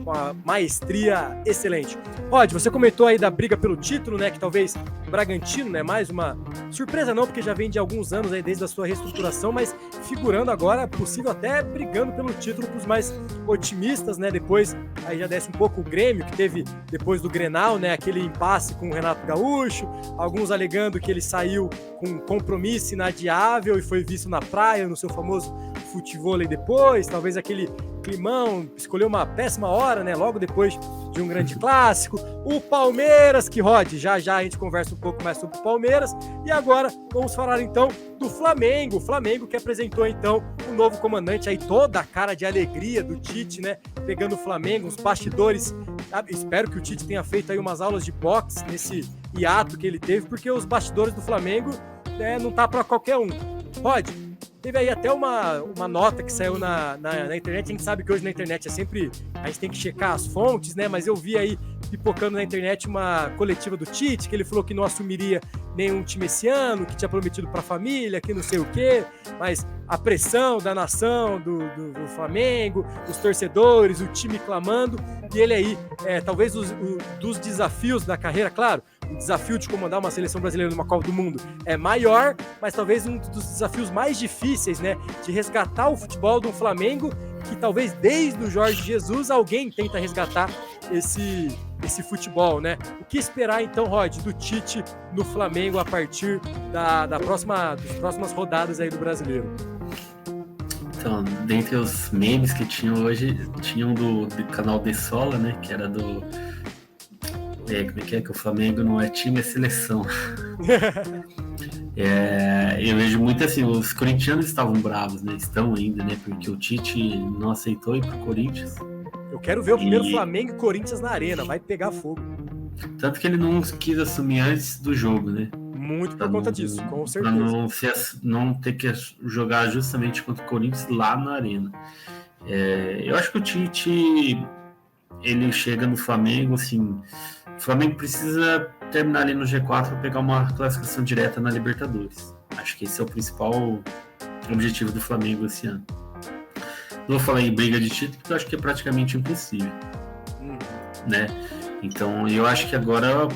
com a maestria excelente. Rod, você comentou aí da briga pelo título, né, que talvez o Bragantino, né, mais uma surpresa não, porque já vem de alguns anos aí desde a sua reestruturação, mas figurando agora, possível até brigando pelo título para os mais otimistas, né, depois aí já desce um pouco o Grêmio, que teve depois do Grenal, né, aquele impasse com o Renato Gaúcho, alguns alegando que ele saiu com um compromisso inadiável e foi visto na praia, no seu famoso futevôlei depois, talvez aquele climão, escolheu uma péssima hora, né, logo depois de teve um grande clássico, o Palmeiras, que Rod, já a gente conversa um pouco mais sobre o Palmeiras, e agora vamos falar então do Flamengo, o Flamengo que apresentou então o novo comandante, aí toda a cara de alegria do Tite, né, pegando o Flamengo, os bastidores, sabe? Espero que o Tite tenha feito aí umas aulas de boxe nesse hiato que ele teve, porque os bastidores do Flamengo, né, não tá para qualquer um. Rod, teve aí até uma nota que saiu na internet. A gente sabe que hoje na internet é sempre... A gente tem que checar as fontes, né? Mas eu vi aí pipocando na internet uma coletiva do Tite, que ele falou que não assumiria nenhum time esse ano, que tinha prometido para a família, que não sei o quê. Mas a pressão da nação, do Flamengo, os torcedores, o time clamando. E ele aí, talvez dos desafios da carreira, claro, o desafio de comandar uma seleção brasileira numa Copa do Mundo é maior, mas talvez um dos desafios mais difíceis, né, de resgatar o futebol do Flamengo, que talvez desde o Jorge Jesus alguém tenta resgatar esse futebol, né? O que esperar então, Rod, do Tite no Flamengo a partir das próximas rodadas aí do Brasileiro? Então, dentre os memes que tinham hoje, tinham do canal De Sola, né, que era do... como é que o Flamengo não é time, é seleção. Eu vejo muito assim, os corintianos estavam bravos, né? Estão ainda, né? Porque o Tite não aceitou ir pro Corinthians. Eu quero ver o primeiro Flamengo e Corinthians na arena, vai pegar fogo. Tanto que ele não quis assumir antes do jogo, né? Muito por conta disso, com certeza. Pra não ter que jogar justamente contra o Corinthians lá na arena. Eu acho que o Tite, ele chega no Flamengo, assim... O Flamengo precisa terminar ali no G4 para pegar uma classificação direta na Libertadores. Acho que esse é o principal objetivo do Flamengo esse ano. Não vou falar em briga de título, porque eu acho que é praticamente impossível. Né? Então, eu acho que agora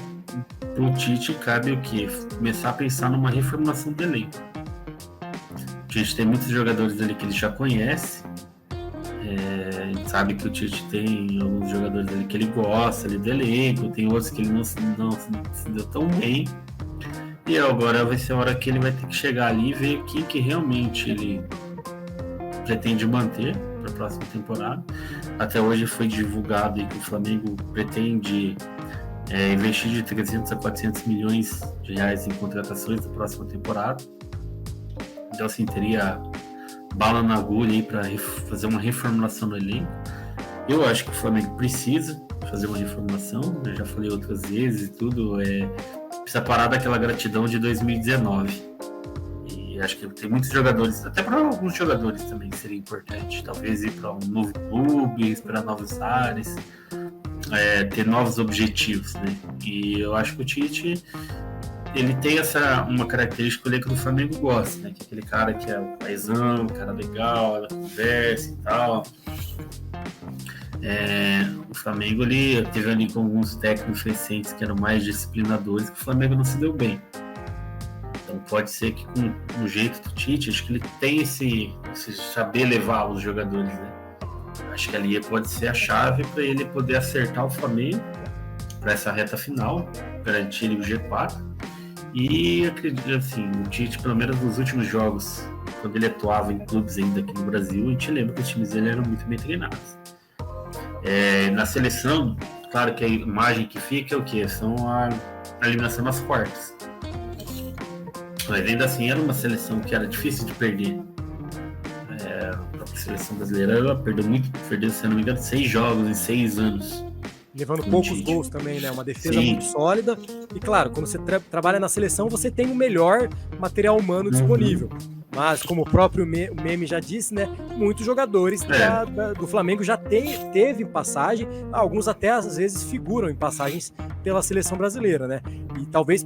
pro Tite cabe o quê? Começar a pensar numa reformulação do elenco. A gente tem muitos jogadores ali que ele já conhece. A gente sabe que o Tite tem alguns jogadores ali que ele gosta ali do elenco, tem outros que ele não se deu tão bem. E agora vai ser a hora que ele vai ter que chegar ali e ver quem que realmente ele pretende manter para a próxima temporada. Até hoje foi divulgado aí que o Flamengo pretende investir de 300 a 400 milhões de reais em contratações da próxima temporada. Então, assim, teria bala na agulha aí para fazer uma reformulação no elenco. Eu acho que o Flamengo precisa fazer uma reformulação, eu já falei outras vezes e tudo, precisa parar daquela gratidão de 2019. E acho que tem muitos jogadores, até para alguns jogadores também seria importante, talvez ir para um novo clube, esperar novos ares, ter novos objetivos, né? E eu acho que o Tite, ele tem uma característica que o Flamengo gosta, né? Que é aquele cara que é o paizão, cara legal, ela conversa e tal. O Flamengo, ele teve ali com alguns técnicos recentes que eram mais disciplinadores, que o Flamengo não se deu bem. Então pode ser que com o jeito do Tite, acho que ele tem esse saber levar os jogadores, né? Acho que ali pode ser a chave para ele poder acertar o Flamengo para essa reta final, garantir ele o G4. E acredito assim, o Tite, pelo menos nos últimos jogos, quando ele atuava em clubes ainda aqui no Brasil, a gente lembra que os times dele eram muito bem treinados. Na seleção, claro que a imagem que fica é o quê? São a eliminação nas quartas. Mas ainda assim era uma seleção que era difícil de perder. A própria seleção brasileira, ela perdeu, se não me engano, 6 jogos em 6 anos. Levando poucos gols também, né? Uma defesa muito sólida. E claro, quando você trabalha na seleção, você tem o melhor material humano disponível. Mas, como o próprio meme já disse, né? Muitos jogadores do Flamengo já teve passagem, alguns até às vezes figuram em passagens pela seleção brasileira, né? E talvez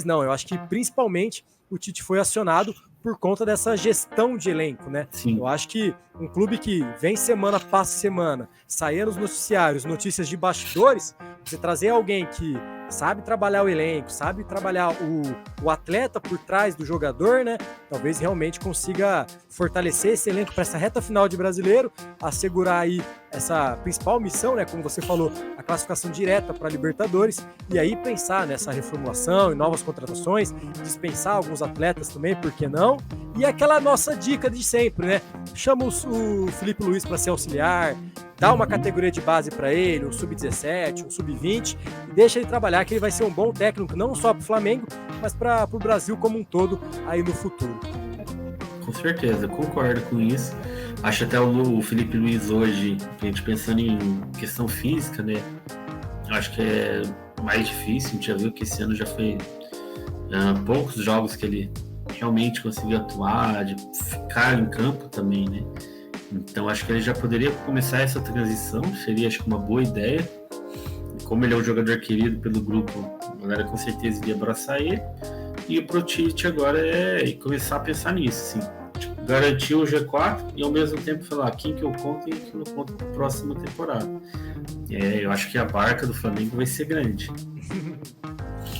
não, eu acho que principalmente o Tite foi acionado por conta dessa gestão de elenco, né? Sim. Eu acho que um clube que vem semana passa semana, sair nos noticiários, notícias de bastidores, você trazer alguém que sabe trabalhar o elenco, sabe trabalhar o atleta por trás do jogador, né? Talvez realmente consiga fortalecer esse elenco para essa reta final de Brasileiro, assegurar aí essa principal missão, né? Como você falou, a classificação direta para a Libertadores, e aí pensar nessa reformulação e novas contratações, dispensar alguns atletas também, por que não? E aquela nossa dica de sempre, né? Chama o Felipe Luiz para ser auxiliar, dá uma categoria de base para ele, um sub-17, um sub-20, e deixa ele trabalhar, que ele vai ser um bom técnico, não só para o Flamengo, mas para o Brasil como um todo aí no futuro. Com certeza, concordo com isso. Acho até o Felipe Luiz hoje, a gente pensando em questão física, né? Acho que é mais difícil. A gente já viu que esse ano já foi poucos jogos que ele realmente conseguiu atuar, de ficar em campo também, né? Então acho que ele já poderia começar essa transição, seria acho que uma boa ideia. Como ele é um jogador querido pelo grupo, a galera com certeza iria abraçar ele. E pro Tite agora é começar a pensar nisso, assim. Tipo, garantir o G4 e ao mesmo tempo falar quem que eu conto e quem que eu não conto para a próxima temporada. Eu acho que a barca do Flamengo vai ser grande.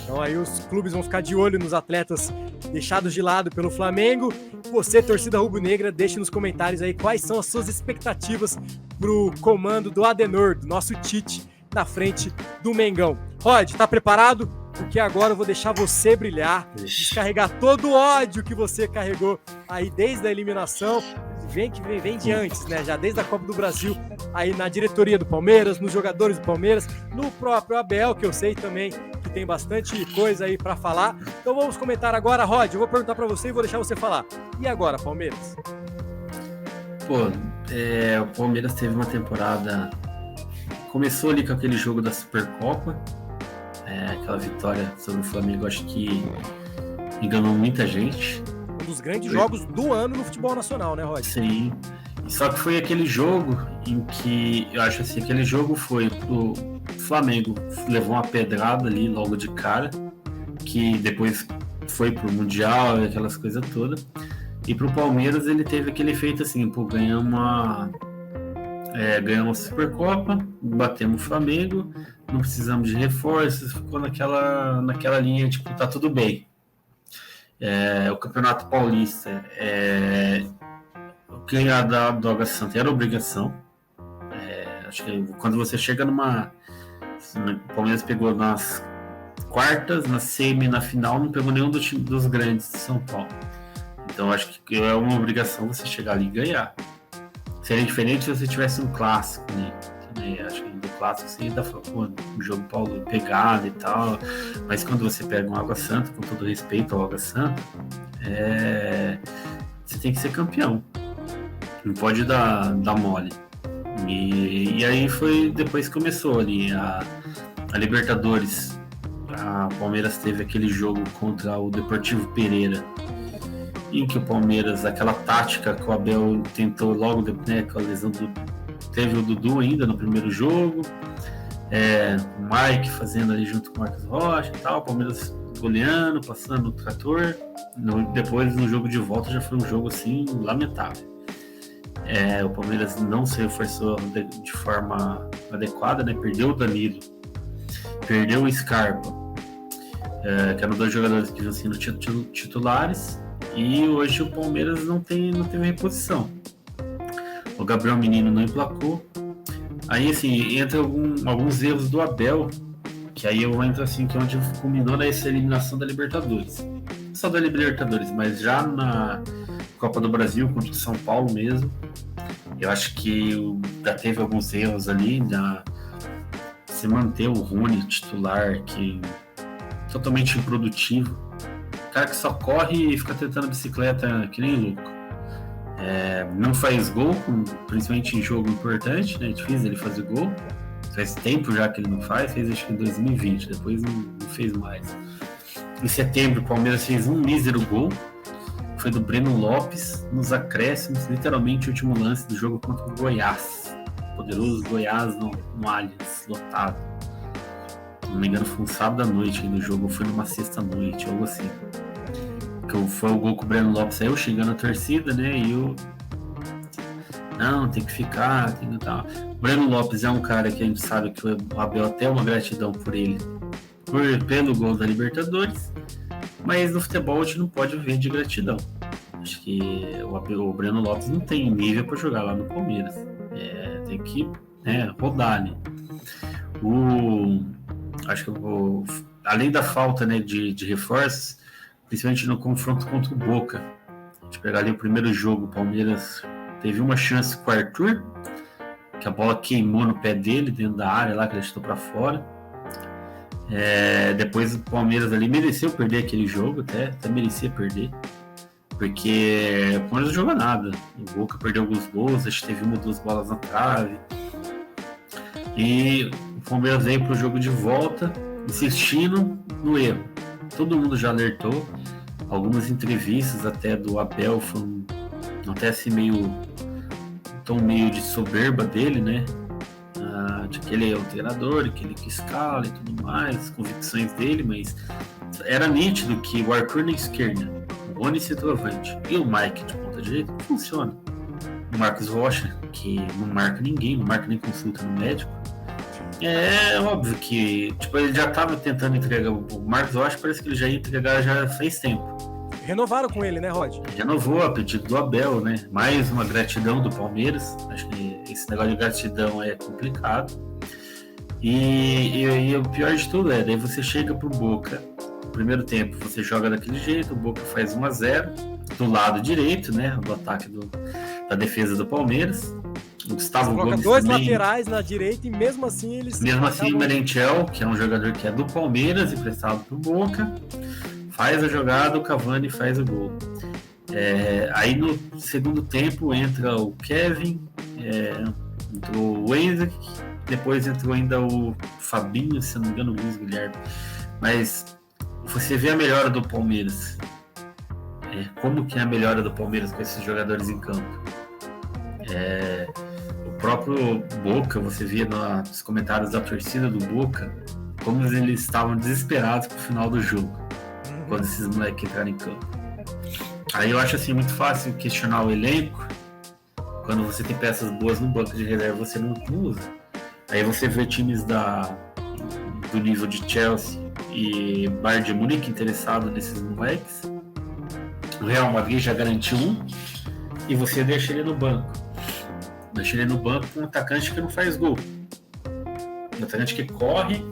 Então aí os clubes vão ficar de olho nos atletas deixados de lado pelo Flamengo. Você, torcida rubro-negra, deixe nos comentários aí quais são as suas expectativas pro comando do Adenor, do nosso Tite, na frente do Mengão. Rod, tá preparado? Porque agora eu vou deixar você brilhar, descarregar todo o ódio que você carregou aí desde a eliminação, vem de antes, né? Já desde a Copa do Brasil, aí na diretoria do Palmeiras, nos jogadores do Palmeiras, no próprio Abel, que eu sei também que tem bastante coisa aí para falar. Então vamos comentar agora, Rod. Eu vou perguntar para você e vou deixar você falar. E agora, Palmeiras? O Palmeiras teve uma temporada. Começou ali com aquele jogo da Supercopa. Aquela vitória sobre o Flamengo, acho que enganou muita gente. Um dos grandes jogos do ano no futebol nacional, né, Rod? Sim. Só que foi aquele jogo em que, eu acho assim, aquele jogo foi o Flamengo levou uma pedrada ali logo de cara, que depois foi pro Mundial e aquelas coisas todas. E pro Palmeiras ele teve aquele efeito assim, ganhamos uma Supercopa, batemos o Flamengo, não precisamos de reforços, ficou naquela linha, tipo, tá tudo bem. O Campeonato Paulista, ganhar do Água Santa era obrigação. Acho que quando você chega o Palmeiras pegou nas quartas, na semi, na final, não pegou nenhum dos grandes de São Paulo. Então acho que é uma obrigação você chegar ali e ganhar. Seria diferente se você tivesse um clássico, né? Acho que do clássico você ainda falou, um jogo Paulo pegado e tal, mas quando você pega um Água Santa, com todo respeito ao Água Santa, você tem que ser campeão, não pode dar mole. E aí depois começou ali a Libertadores. A Palmeiras teve aquele jogo contra o Deportivo Pereira, em que o Palmeiras, aquela tática que o Abel tentou logo, né, com a lesão teve o Dudu ainda no primeiro jogo, o Mike fazendo ali junto com o Marcos Rocha e tal, o Palmeiras goleando, passando o trator. Depois no jogo de volta já foi um jogo assim lamentável. O Palmeiras não se reforçou de forma adequada, né? Perdeu o Danilo, perdeu o Scarpa, que eram dois jogadores que vinham sendo titulares. E hoje o Palmeiras não teve reposição. O Gabriel Menino não emplacou. Aí, assim, entra alguns erros do Abel, que aí eu entro assim, que é onde culminou nessa eliminação da Libertadores. Não só da Libertadores, mas já na Copa do Brasil, contra o São Paulo mesmo. Eu acho que já teve alguns erros ali, se manter o Rony titular, que totalmente improdutivo. Cara que só corre e fica tentando bicicleta que nem louco. Não faz gol, principalmente em jogo importante, né? É difícil ele fazer gol. Faz tempo já que ele não fez acho que em 2020, depois não fez mais. Em setembro, o Palmeiras fez um mísero gol, foi do Breno Lopes, nos acréscimos, literalmente o último lance do jogo contra o Goiás. Poderoso Goiás no Allianz, lotado. Se não me engano, foi um sábado à noite aí no jogo, ou foi numa sexta-noite, algo assim. Foi o gol que o Breno Lopes saiu chegando a torcida, né? Não, tem que ficar, tem que tal. O Breno Lopes é um cara que a gente sabe que o Abel até uma gratidão por ele, pelo gol da Libertadores, mas no futebol a gente não pode viver de gratidão. Acho que o Breno Lopes não tem nível para jogar lá no Palmeiras. Tem que rodar ali. Acho que além da falta, né, de reforços, principalmente no confronto contra o Boca, a gente pegar ali o primeiro jogo, o Palmeiras teve uma chance com o Arthur, que a bola queimou no pé dele, dentro da área lá, que ele chutou para fora. Depois o Palmeiras ali mereceu perder aquele jogo, até merecia perder, porque o Palmeiras não jogou nada. O Boca perdeu alguns gols, acho que teve 1 ou 2 bolas na trave. E o Palmeiras veio pro jogo de volta, insistindo no erro. Todo mundo já alertou. Algumas entrevistas até do Abel foram até assim meio de soberba dele, né? De que ele é o treinador, que ele que escala e tudo mais, as convicções dele, mas era nítido que o Arthur na esquerda, o Rony centroavante e o Mike de ponta direita não funciona. O Marcos Rocha, que não marca ninguém, não marca nem consulta no médico. É óbvio que ele já estava tentando entregar. O Marcos Rocha parece que ele já ia entregar já faz tempo. Renovaram com ele, né, Rod? Renovou a pedido do Abel, né? Mais uma gratidão do Palmeiras. Acho que esse negócio de gratidão é complicado. E o pior de tudo daí você chega pro Boca. No primeiro tempo você joga daquele jeito, o Boca faz 1-0 do lado direito, né? Do ataque da defesa do Palmeiras. O Gustavo Gomes dois também, laterais na direita e mesmo assim eles... Mesmo assim, o Merentiel, que é um jogador que é do Palmeiras, emprestado pro Boca, faz a jogada, o Cavani faz o gol. Aí no segundo tempo entra o Kevin, entrou o Wendrick, depois entrou ainda o Fabinho, se não me engano, o Luiz Guilherme. Mas você vê a melhora do Palmeiras. Como que é a melhora do Palmeiras com esses jogadores em campo? O próprio Boca, você via nos comentários da torcida do Boca, como eles estavam desesperados pro final do jogo, quando esses moleques entraram em campo. Aí eu acho assim muito fácil questionar o elenco quando você tem peças boas no banco de reserva, você não usa. Aí você vê times do nível de Chelsea e Bayern de Munique interessado nesses moleques. O Real Madrid já garantiu um e você deixa ele no banco. Deixa ele no banco com um atacante que não faz gol. Um atacante que corre,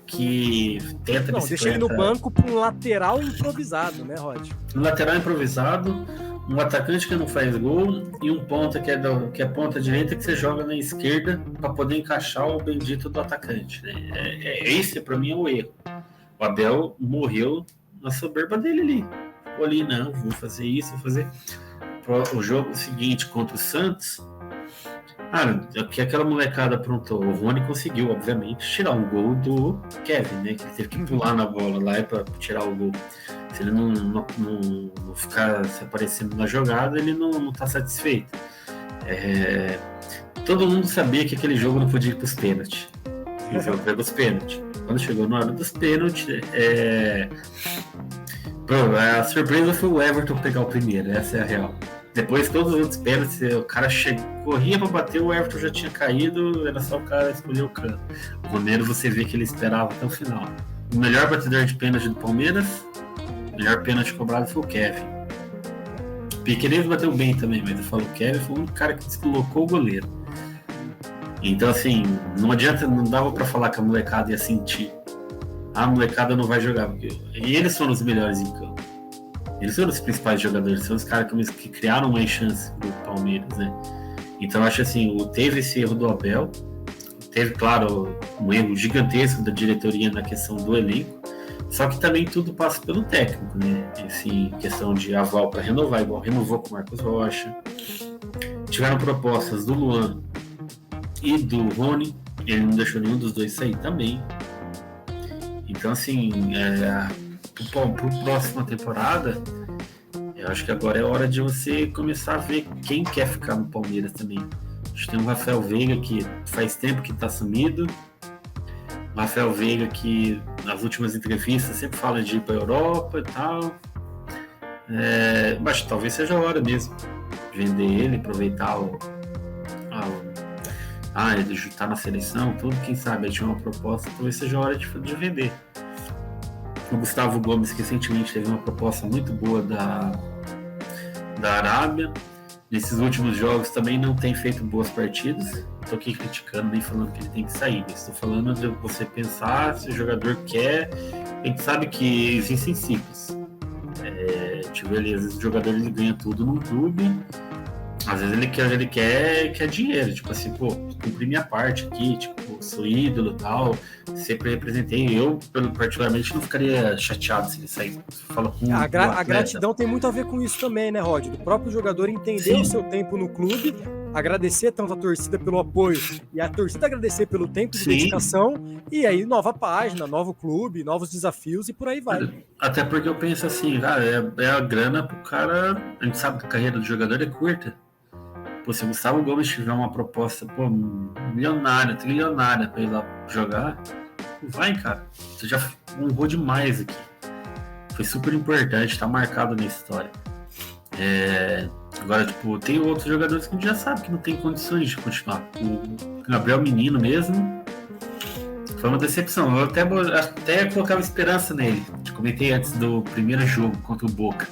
que tenta... Não, deixa ele no banco para um lateral improvisado, né, Rod? Um lateral improvisado, um atacante que não faz gol e um ponta que é ponta direita que você joga na esquerda para poder encaixar o bendito do atacante. Né? Esse, para mim, é o erro. O Abel morreu na soberba dele ali. Ficou ali, não, vou fazer isso, vou fazer... O jogo seguinte contra o Santos... que aquela molecada aprontou. O Rony conseguiu, obviamente, tirar um gol do Kevin, né? Que teve que pular na bola lá para tirar o gol. Se ele não ficar se aparecendo na jogada, ele não tá satisfeito. Todo mundo sabia que aquele jogo não podia ir para os pênaltis. O jogo foi dos pênaltis. Quando chegou na hora dos pênaltis, a surpresa foi o Everton pegar o primeiro. Essa é a real. Depois, todos os outros pênaltis, o cara corria para bater, o Everton já tinha caído, era só o cara escolher o canto. O Romero, você vê que ele esperava até o final. O melhor batedor de pênalti do Palmeiras, o melhor pênalti cobrado foi o Kevin. O Piqueires bateu bem também, mas eu falo, o Kevin foi o único cara que descolocou o goleiro. Então, assim, não adianta, não dava para falar que a molecada ia sentir. A molecada não vai jogar, porque eles foram os melhores em campo. Eles foram os principais jogadores, são os caras que criaram mais chance do Palmeiras, né? Então, acho assim, teve esse erro do Abel, teve, claro, um erro gigantesco da diretoria na questão do elenco, só que também tudo passa pelo técnico, né? Assim, questão de aval para renovar, igual renovou com o Marcos Rocha. Tiveram propostas do Luan e do Rony, ele não deixou nenhum dos dois sair também. Então, assim, para a próxima temporada, eu acho que agora é hora de você começar a ver quem quer ficar no Palmeiras também. A gente tem o Rafael Veiga, que faz tempo que está sumido. O Rafael Veiga, que nas últimas entrevistas sempre fala de ir para a Europa e tal. Mas talvez seja a hora mesmo de vender ele, aproveitar ele está na seleção, tudo, quem sabe ele tinha uma proposta, talvez seja a hora de vender. O Gustavo Gomes, que recentemente teve uma proposta muito boa da Arábia, nesses últimos jogos também não tem feito boas partidas. Estou aqui criticando, nem falando que ele tem que sair, mas estou falando de você pensar se o jogador quer. A gente sabe que existem ciclos. Às vezes o jogador ele ganha tudo num clube, Às vezes ele quer dinheiro, tipo assim, pô, cumpri minha parte aqui, tipo, sou ídolo e tal, sempre representei. Eu, particularmente, não ficaria chateado se ele sair. Fala com A gratidão tem muito a ver com isso também, né, Rod? Do próprio jogador entender Sim. o seu tempo no clube, agradecer tanto a torcida pelo apoio e a torcida agradecer pelo tempo de dedicação, e aí nova página, novo clube, novos desafios e por aí vai. Até porque eu penso assim, cara, é a grana pro cara. A gente sabe que a carreira do jogador é curta. Pô, se o Gustavo Gomes tiver uma proposta, pô, milionária, trilionária pra ir lá jogar, vai, cara. Você já honrou demais aqui. Foi super importante, tá marcado na história. Agora, tipo, tem outros jogadores que a gente já sabe que não tem condições de continuar. O Gabriel Menino mesmo foi uma decepção. Eu até colocava esperança nele. Eu comentei antes do primeiro jogo contra o Boca.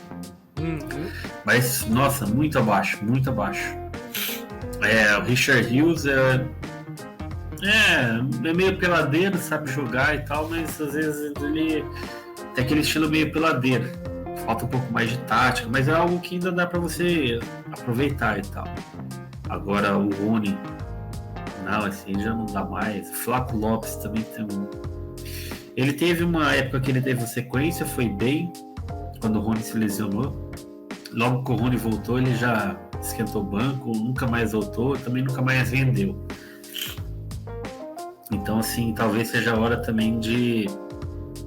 Mas, nossa, muito abaixo, muito abaixo. O Richard Hughes é meio peladeiro, sabe jogar e tal, mas às vezes ele tem aquele estilo meio peladeiro. Falta um pouco mais de tática, mas é algo que ainda dá pra você aproveitar e tal. Agora o Rony, não, assim, já não dá mais. Flaco Lopes também tem Ele teve uma época que ele teve uma sequência, foi bem, quando o Rony se lesionou. Logo que o Rony voltou, ele já esquentou o banco, nunca mais voltou, também nunca mais vendeu. Então, assim, talvez seja a hora também de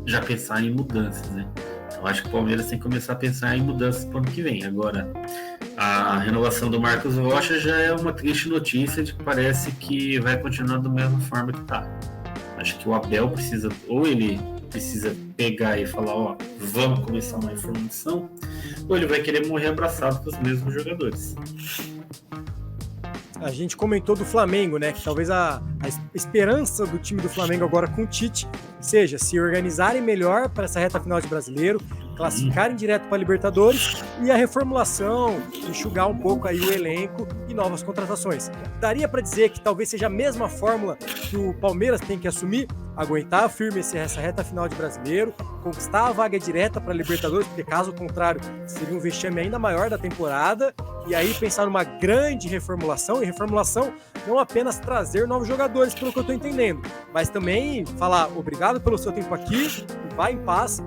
já pensar em mudanças, né? Então, acho que o Palmeiras tem que começar a pensar em mudanças para o ano que vem. Agora, a renovação do Marcos Rocha já é uma triste notícia de que parece que vai continuar da mesma forma que tá. Acho que o Abel precisa, ou ele precisa pegar e falar, ó, vamos começar uma reformulação, ou ele vai querer morrer abraçado com os mesmos jogadores. A gente comentou do Flamengo, né? Que talvez a esperança do time do Flamengo agora com o Tite seja se organizarem melhor para essa reta final de Brasileiro, classificarem direto para a Libertadores e a reformulação, enxugar um pouco aí o elenco e novas contratações. Daria para dizer que talvez seja a mesma fórmula que o Palmeiras tem que assumir, aguentar firme essa reta final de Brasileiro, conquistar a vaga direta para a Libertadores, porque caso contrário seria um vexame ainda maior da temporada, e aí pensar numa grande reformulação, e reformulação não apenas trazer novos jogadores, pelo que eu estou entendendo, mas também falar obrigado pelo seu tempo aqui, vai em paz,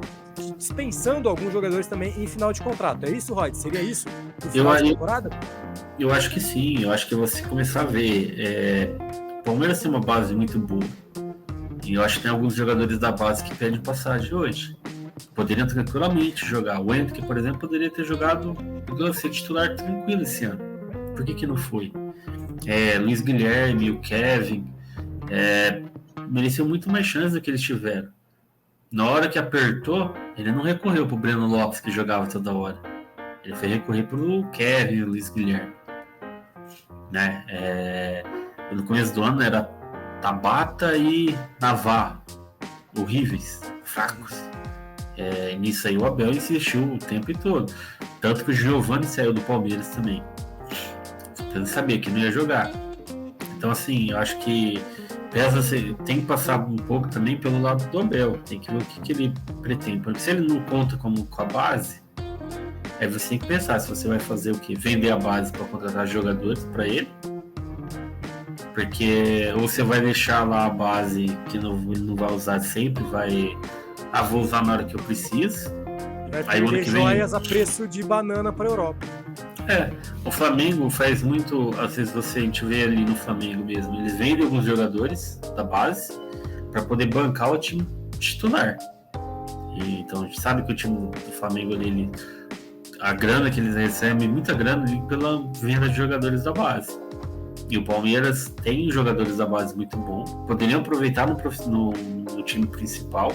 dispensando alguns jogadores também em final de contrato. É isso, Rod? Seria isso no final de temporada? Eu acho que sim, eu acho que você começar a ver. O Palmeiras tem uma base muito boa. E eu acho que tem alguns jogadores da base que pedem passagem hoje. Poderiam tranquilamente jogar. O Henrique, por exemplo, poderia ter jogado, ser titular tranquilo esse ano. Por que não foi? Luiz Guilherme, o Kevin, mereciam muito mais chance do que eles tiveram. Na hora que apertou, ele não recorreu pro Breno Lopes, que jogava toda hora. Ele foi recorrer pro Kevin e o Luiz Guilherme. Né? No começo do ano era Tabata e Navarro. Horríveis, fracos. Nisso aí o Abel insistiu o tempo todo. Tanto que o Giovani saiu do Palmeiras também. Ele sabia que não ia jogar. Então, assim, eu acho que tem que passar um pouco também pelo lado do Abel. Tem que ver o que ele pretende. Porque se ele não conta com a base, aí você tem que pensar se você vai fazer o quê? Vender a base para contratar jogadores para ele. Porque ou você vai deixar lá a base que ele não vai usar sempre, vou usar na hora que eu preciso. Vai perder joias a preço de banana para a Europa. O Flamengo faz muito, às vezes a gente vê ali no Flamengo mesmo, eles vendem alguns jogadores da base para poder bancar o time titular. Então a gente sabe que o time do Flamengo ali, a grana que eles recebem, muita grana ali pela venda de jogadores da base. E o Palmeiras tem jogadores da base muito bons, poderiam aproveitar no time principal,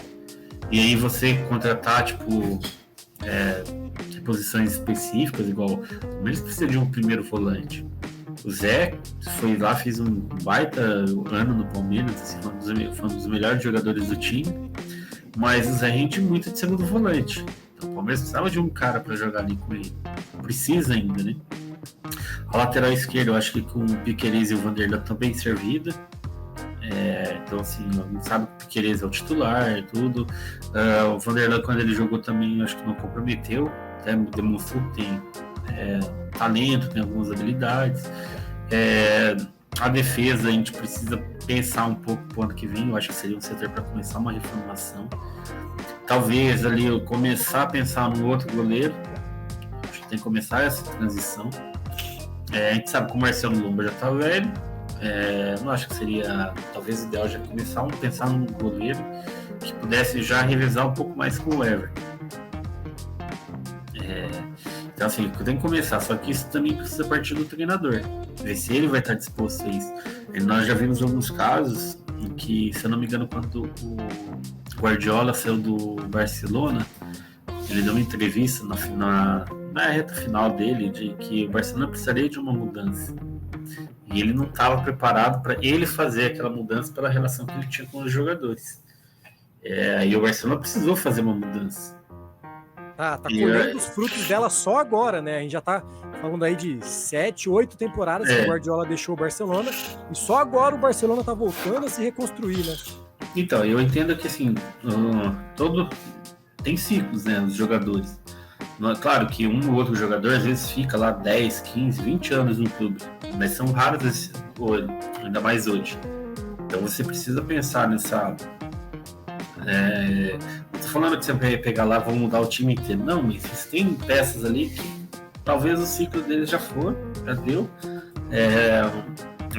e aí você contratar, tipo, posições específicas, igual o Palmeiras precisa de um primeiro volante. O Zé foi lá, fez um baita ano no Palmeiras, assim, foi um dos melhores jogadores do time, mas o Zé rende muito de segundo volante. Então o Palmeiras precisava de um cara para jogar ali com ele. Precisa ainda, né? A lateral esquerda, eu acho que com o Piquerez e o Vanderlan também servida. Então, assim, a gente sabe que o Piquerez é o titular e tudo. O Vanderlan, quando ele jogou também, eu acho que não comprometeu. Até demonstrou que tem talento, tem algumas habilidades. A defesa, a gente precisa pensar um pouco pro ano que vem. Eu acho que seria um setor para começar uma reformulação. Talvez ali eu começar a pensar no outro goleiro. Acho que tem que começar essa transição. A gente sabe que o Marcelo Lomba já tá velho. Não acho que seria talvez ideal já começar a pensar num goleiro que pudesse já revezar um pouco mais com o Everton. Então assim, tem que começar, só que isso também precisa partir do treinador, ver se ele vai estar disposto a isso. Nós já vimos alguns casos em que, se eu não me engano, quando o Guardiola saiu do Barcelona, ele deu uma entrevista na reta final dele de que o Barcelona precisaria de uma mudança. E ele não estava preparado para ele fazer aquela mudança pela relação que ele tinha com os jogadores. E o Barcelona precisou fazer uma mudança. Tá colhendo os frutos dela só agora, né? A gente já tá falando aí de 7, 8 temporadas que o Guardiola deixou o Barcelona, e só agora o Barcelona tá voltando a se reconstruir, né? Então, eu entendo que assim, tem ciclos, né, os jogadores. Claro que um ou outro jogador às vezes fica lá 10, 15, 20 anos no clube, mas são raros ainda mais hoje. Então você precisa pensar nessa... Não tô falando que você vai pegar lá e vão mudar o time inteiro, não, mas tem peças ali que talvez o ciclo deles já deu.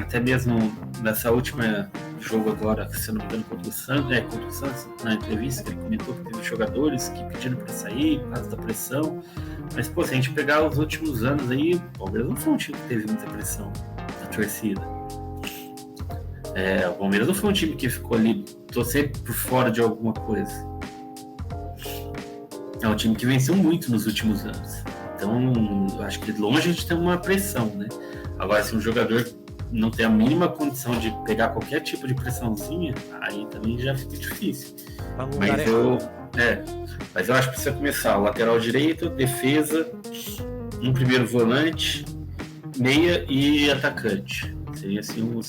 Até mesmo nessa última jogo agora, se não me engano, contra o Santos, na entrevista que ele comentou que teve jogadores que pediram para sair por causa da pressão. Mas, se a gente pegar os últimos anos aí, o Palmeiras não foi um time que teve muita pressão da torcida. O Palmeiras não foi um time que ficou ali torcendo por fora de alguma coisa. É um time que venceu muito nos últimos anos. Então, acho que longe a gente tem uma pressão, né? Agora, se um jogador não tem a mínima condição de pegar qualquer tipo de pressãozinha, aí também já fica difícil. Mas eu acho que precisa começar lateral direito, defesa, um primeiro volante, meia e atacante. Seria assim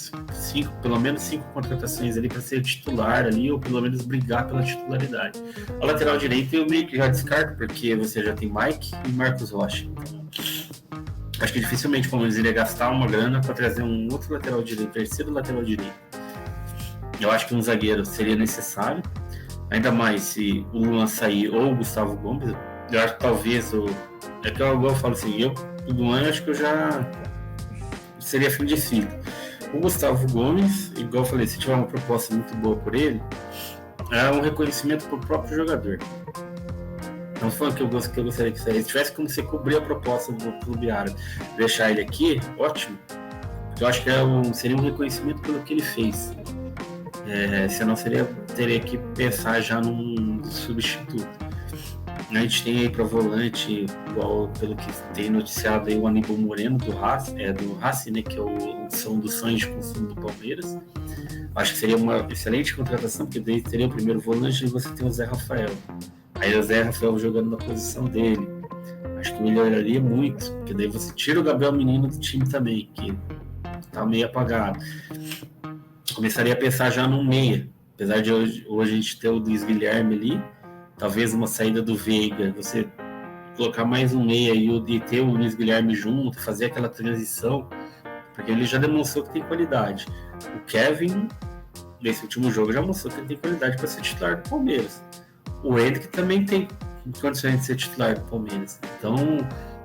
pelo menos 5 contratações ali para ser titular ali, ou pelo menos brigar pela titularidade. A lateral direito eu meio que já descarto, porque você já tem Mike e Marcos Rocha. Acho que dificilmente o Palmeiras iria gastar uma grana para trazer um outro lateral direito, terceiro lateral direito. Eu acho que um zagueiro seria necessário, ainda mais se o Luan sair ou o Gustavo Gomes. Eu acho que talvez eu falo assim, o Luan acho que eu já seria fim de ciclo. O Gustavo Gomes, igual eu falei, se tiver uma proposta muito boa por ele, é um reconhecimento pro próprio jogador. Não foi o que eu gostaria que se tivesse como você cobrir a proposta do clube árabe, deixar ele aqui, ótimo. Eu acho que seria um reconhecimento pelo que ele fez. Senão teria que pensar já num substituto. A gente tem aí para volante, igual pelo que tem noticiado aí, o Aníbal Moreno do Racing, né, que são dos sonhos de consumo do Palmeiras. Acho que seria uma excelente contratação, porque daí teria o primeiro volante e você tem o Zé Rafael. Aí o Zé Rafael jogando na posição dele. Acho que melhoraria muito, porque daí você tira o Gabriel Menino do time também, que tá meio apagado. Começaria a pensar já num meia, apesar de hoje a gente ter o Luiz Guilherme ali, talvez uma saída do Veiga, você colocar mais um meia e ter o Luiz Guilherme junto, fazer aquela transição, porque ele já demonstrou que tem qualidade. O Kevin, nesse último jogo, já mostrou que ele tem qualidade para ser titular do Palmeiras. O Hendrick também tem condições de ser titular do Palmeiras. Então,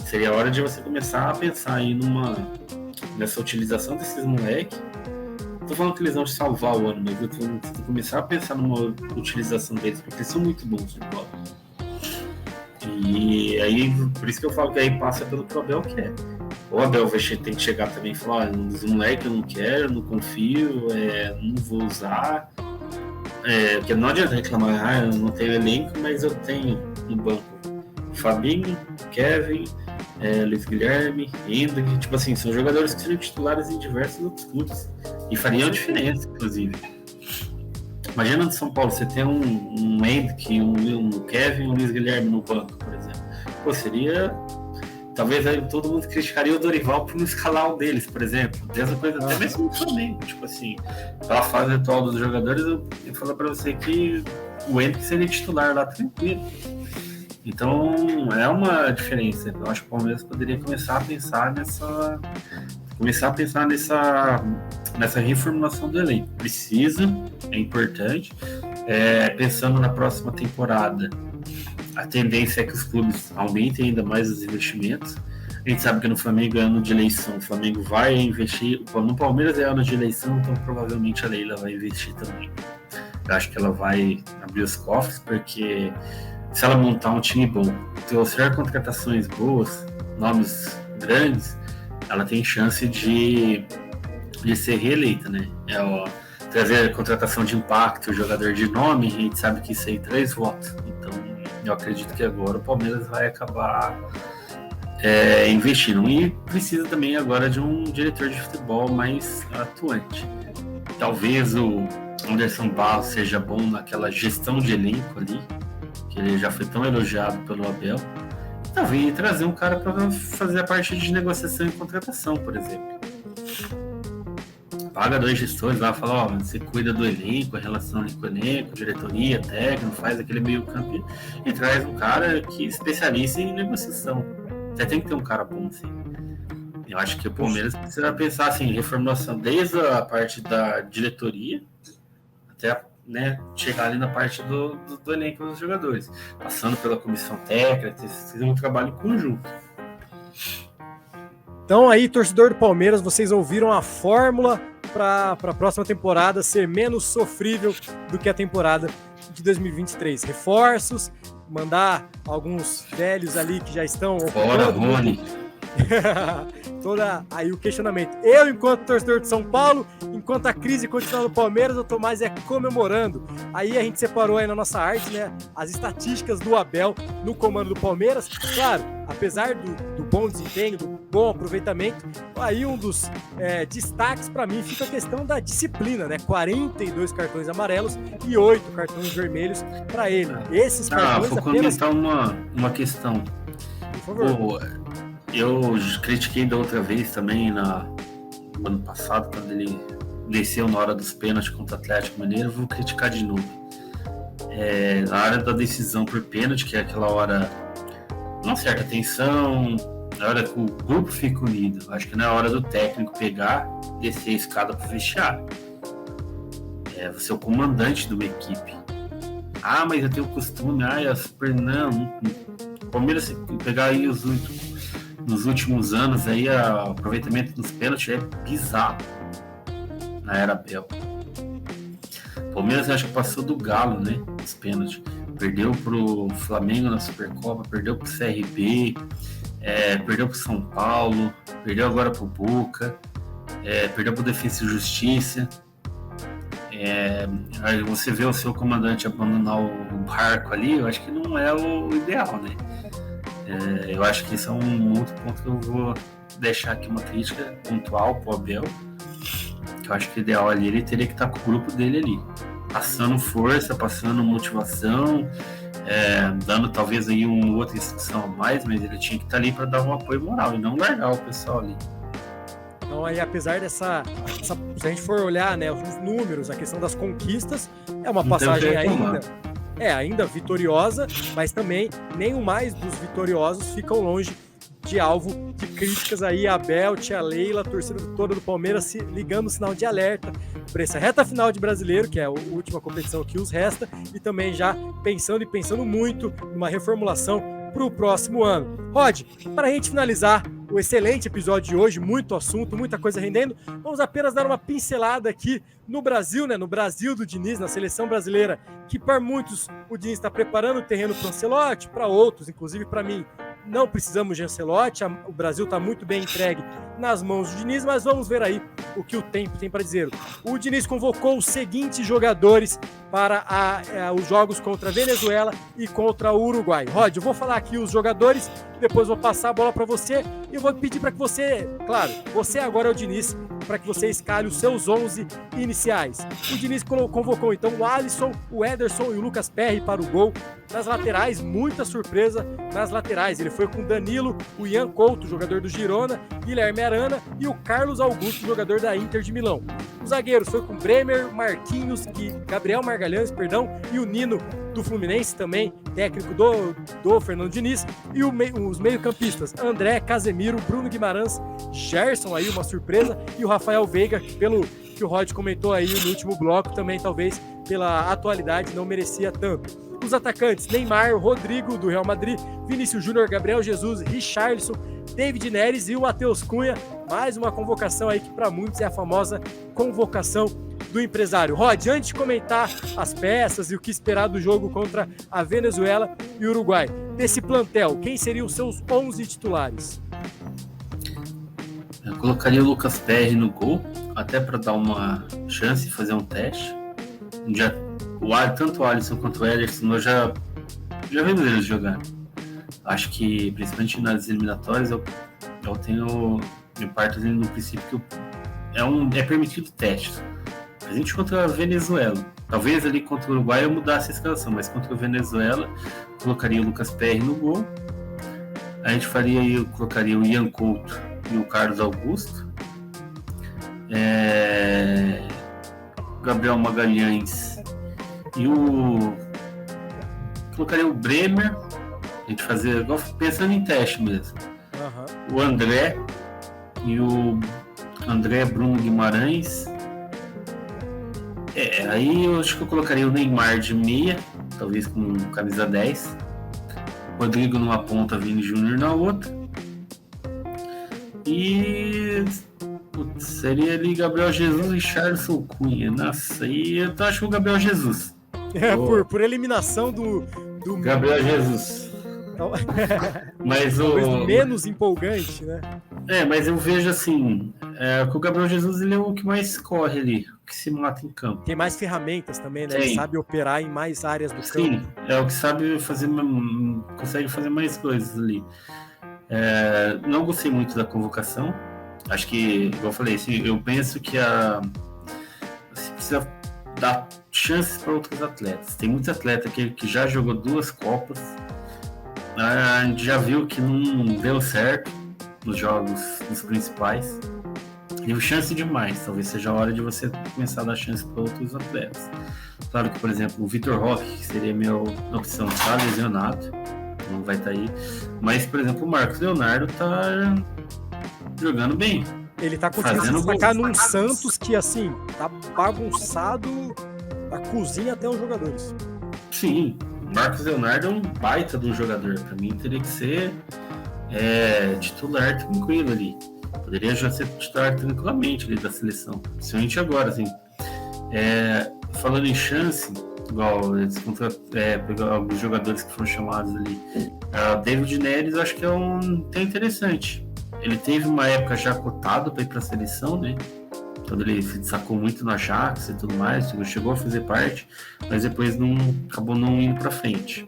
seria a hora de você começar a pensar aí nessa utilização desses moleques. Não tô falando que eles vão te salvar o ano, mas eu tô começar a pensar numa utilização deles, porque eles são muito bons de bola. E aí, por isso que eu falo que aí passa pelo que o Abel quer. O Abel tem que chegar também e falar, os moleques eu não quero, não confio, não vou usar. Porque não adianta reclamar, eu não tenho elenco, mas eu tenho no banco Fabinho, Kevin, Luiz Guilherme, Hendrick, tipo assim, são jogadores que seriam titulares em diversos outros clubes e fariam diferença, inclusive. Imagina no São Paulo, você tem um Hendrick, um Kevin e um Luiz Guilherme no banco, por exemplo. Pô, seria... Talvez aí todo mundo criticaria o Dorival por não escalar um deles, por exemplo. Dessa coisa, até mesmo no Flamengo. Tipo assim, pela fase atual dos jogadores, eu falo pra você que o Hendrick seria titular lá tranquilo. Então, é uma diferença. Eu acho que o Palmeiras poderia começar a pensar nessa reformulação do elenco. Precisa, é importante. Pensando na próxima temporada, a tendência é que os clubes aumentem ainda mais os investimentos. A gente sabe que no Flamengo é ano de eleição, o Flamengo vai investir. No Palmeiras é ano de eleição, então provavelmente a Leila vai investir também. Eu acho que ela vai abrir os cofres, porque se ela montar um time bom, trouxer contratações boas, nomes grandes, ela tem chance de ser reeleita, né? Trazer contratação de impacto, jogador de nome, a gente sabe que isso aí traz votos. Então, eu acredito que agora o Palmeiras vai acabar investindo. E precisa também agora de um diretor de futebol mais atuante. Talvez o Anderson Barros seja bom naquela gestão de elenco ali, que ele já foi tão elogiado pelo Abel. Talvez trazer um cara para fazer a parte de negociação e contratação, por exemplo. Paga 2 gestores lá, fala, você cuida do elenco, a relação ali com o elenco, diretoria, técnico, faz aquele meio campo e traz um cara que é especialista em negociação. Você tem que ter um cara bom, assim. Eu acho que o Palmeiras precisa pensar assim, reformulação desde a parte da diretoria até, né, chegar ali na parte do elenco dos jogadores, passando pela comissão técnica, fazer um trabalho em conjunto. Então aí, torcedor do Palmeiras, vocês ouviram a fórmula para a próxima temporada ser menos sofrível do que a temporada de 2023. Reforços, mandar alguns velhos ali que já estão... Fora, Rony! Toda aí o questionamento. Eu, enquanto torcedor de São Paulo, enquanto a crise continua no Palmeiras, eu tô mais comemorando. Aí a gente separou aí na nossa arte, né, as estatísticas do Abel no comando do Palmeiras. Claro, apesar do bom desempenho, do bom aproveitamento, aí um dos destaques para mim fica a questão da disciplina, né? 42 cartões amarelos e 8 cartões vermelhos para ele. Esses cartões vou apenas... comentar uma questão. Por favor. Eu critiquei da outra vez também no ano passado, quando ele desceu na hora dos pênaltis contra o Atlético Mineiro. Vou criticar de novo. Na hora da decisão por pênalti, que é aquela hora uma certa tensão, na hora que o grupo fica unido. Acho que não é hora do técnico pegar, descer a escada para o vestiário. Você é o comandante de uma equipe. Mas eu tenho o costume, é super... Não. O Palmeiras, se pegar aí nos últimos anos, aí, o aproveitamento dos pênaltis é bizarro na era Abel. O Palmeiras acho que passou do Galo, né? Os pênaltis. Perdeu pro Flamengo na Supercopa, perdeu pro CRB, perdeu pro São Paulo, perdeu agora pro Boca, perdeu pro Defensa e Justiça. Aí você vê o seu comandante abandonar o barco ali, eu acho que não é o ideal, né? Eu acho que isso é um outro ponto que eu vou deixar aqui uma crítica pontual pro Abel, que eu acho que o ideal ali, ele teria que estar com o grupo dele ali, passando força, passando motivação, dando talvez aí uma outra instrução a mais, mas ele tinha que estar ali para dar um apoio moral e não largar o pessoal ali. Então aí, apesar se a gente for olhar, né, os números, a questão das conquistas, é uma passagem ainda vitoriosa, mas também nenhum mais dos vitoriosos ficam longe de alvo de críticas aí. Abel, tia Leila, a torcida toda do Palmeiras se ligando o sinal de alerta para essa reta final de Brasileiro, que é a última competição que os resta, e também já pensando muito numa reformulação para o próximo ano. Rod, para a gente finalizar o excelente episódio de hoje, muito assunto, muita coisa rendendo, vamos apenas dar uma pincelada aqui no Brasil, né? No Brasil do Diniz, na seleção brasileira, que para muitos o Diniz está preparando o terreno para o Ancelotti, para outros, inclusive para mim, não precisamos de Ancelotti, o Brasil está muito bem entregue nas mãos do Diniz, mas vamos ver aí o que o tempo tem para dizer. O Diniz convocou os seguintes jogadores para os jogos contra a Venezuela e contra o Uruguai. Rod, eu vou falar aqui os jogadores, depois vou passar a bola para você e eu vou pedir para que você, claro, você agora é o Diniz, para que você escale os seus 11 iniciais. O Diniz convocou então o Alisson, o Ederson e o Lucas Perry para o gol. Nas laterais, muita surpresa nas laterais. Ele foi com Danilo, o Ian Couto, jogador do Girona, Guilherme Arana e o Carlos Augusto, jogador da Inter de Milão. Os zagueiros foi com Bremer, Marquinhos, Gabriel Margalhães, e o Nino do Fluminense, também técnico do Fernando Diniz, e os meio-campistas André, Casemiro, Bruno Guimarães, Gerson, aí uma surpresa, e o Rafael Veiga, pelo que o Rod comentou aí no último bloco, também talvez pela atualidade não merecia tanto. Os atacantes Neymar, Rodrigo do Real Madrid, Vinícius Júnior, Gabriel Jesus, Richarlison, David Neres e o Matheus Cunha. Mais uma convocação aí que para muitos é a famosa convocação do empresário. Rod, antes de comentar as peças e o que esperar do jogo contra a Venezuela e o Uruguai, desse plantel, quem seriam os seus 11 titulares? Eu colocaria o Lucas Perry no gol, até para dar uma chance de fazer um teste. Tanto o Alisson quanto o Ederson, nós já vimos eles jogar. Acho que, principalmente nas eliminatórias, eu parto no princípio que é permitido teste. A gente contra a Venezuela. Talvez ali contra o Uruguai eu mudasse a escalação, mas contra a Venezuela, colocaria o Lucas Perry no gol. A gente colocaria o Ian Couto e o Carlos Augusto. Gabriel Magalhães e colocaria o Bremer. A gente fazia pensando em teste mesmo. O André e o Bruno Guimarães. Aí eu acho que eu colocaria o Neymar de meia, talvez com camisa 10. Rodrigo numa ponta, Vini Júnior na outra. E seria ali Gabriel Jesus e Charleston Cunha. Nossa, e eu acho que o Gabriel Jesus. Por eliminação do Gabriel Jesus. Mas talvez menos empolgante, né? Mas eu vejo assim, que o Gabriel Jesus ele é o que mais corre ali, o que se mata em campo. Tem mais ferramentas também, né? Ele sabe operar em mais áreas do campo. Sim, é o que sabe consegue fazer mais coisas ali. Não gostei muito da convocação. Acho que, igual eu falei, assim, eu penso que você precisa dar chances para outros atletas. Tem muitos atletas que já jogou 2 Copas. A gente já viu que não deu certo nos jogos nos principais. Deu chance demais. Talvez seja a hora de você começar a dar chance para outros atletas. Claro que, por exemplo, o Vitor Roque, que seria a minha opção, está lesionado, não vai estar aí. Mas, por exemplo, o Marcos Leonardo está jogando bem. Ele tá conseguindo se destacar num Santos que, assim, tá bagunçado da cozinha até os jogadores. Sim, o Marcos Leonardo é um baita de um jogador. Pra mim, teria que ser titular tranquilo ali. Poderia já ser titular tranquilamente ali da seleção. Principalmente agora, assim. Falando em chance, igual pegar alguns jogadores que foram chamados ali. David Neres, eu acho que é até interessante. Ele teve uma época já cotado para ir para a seleção, né? Quando ele se destacou muito no Ajax e tudo mais, chegou a fazer parte, mas depois acabou não indo para frente.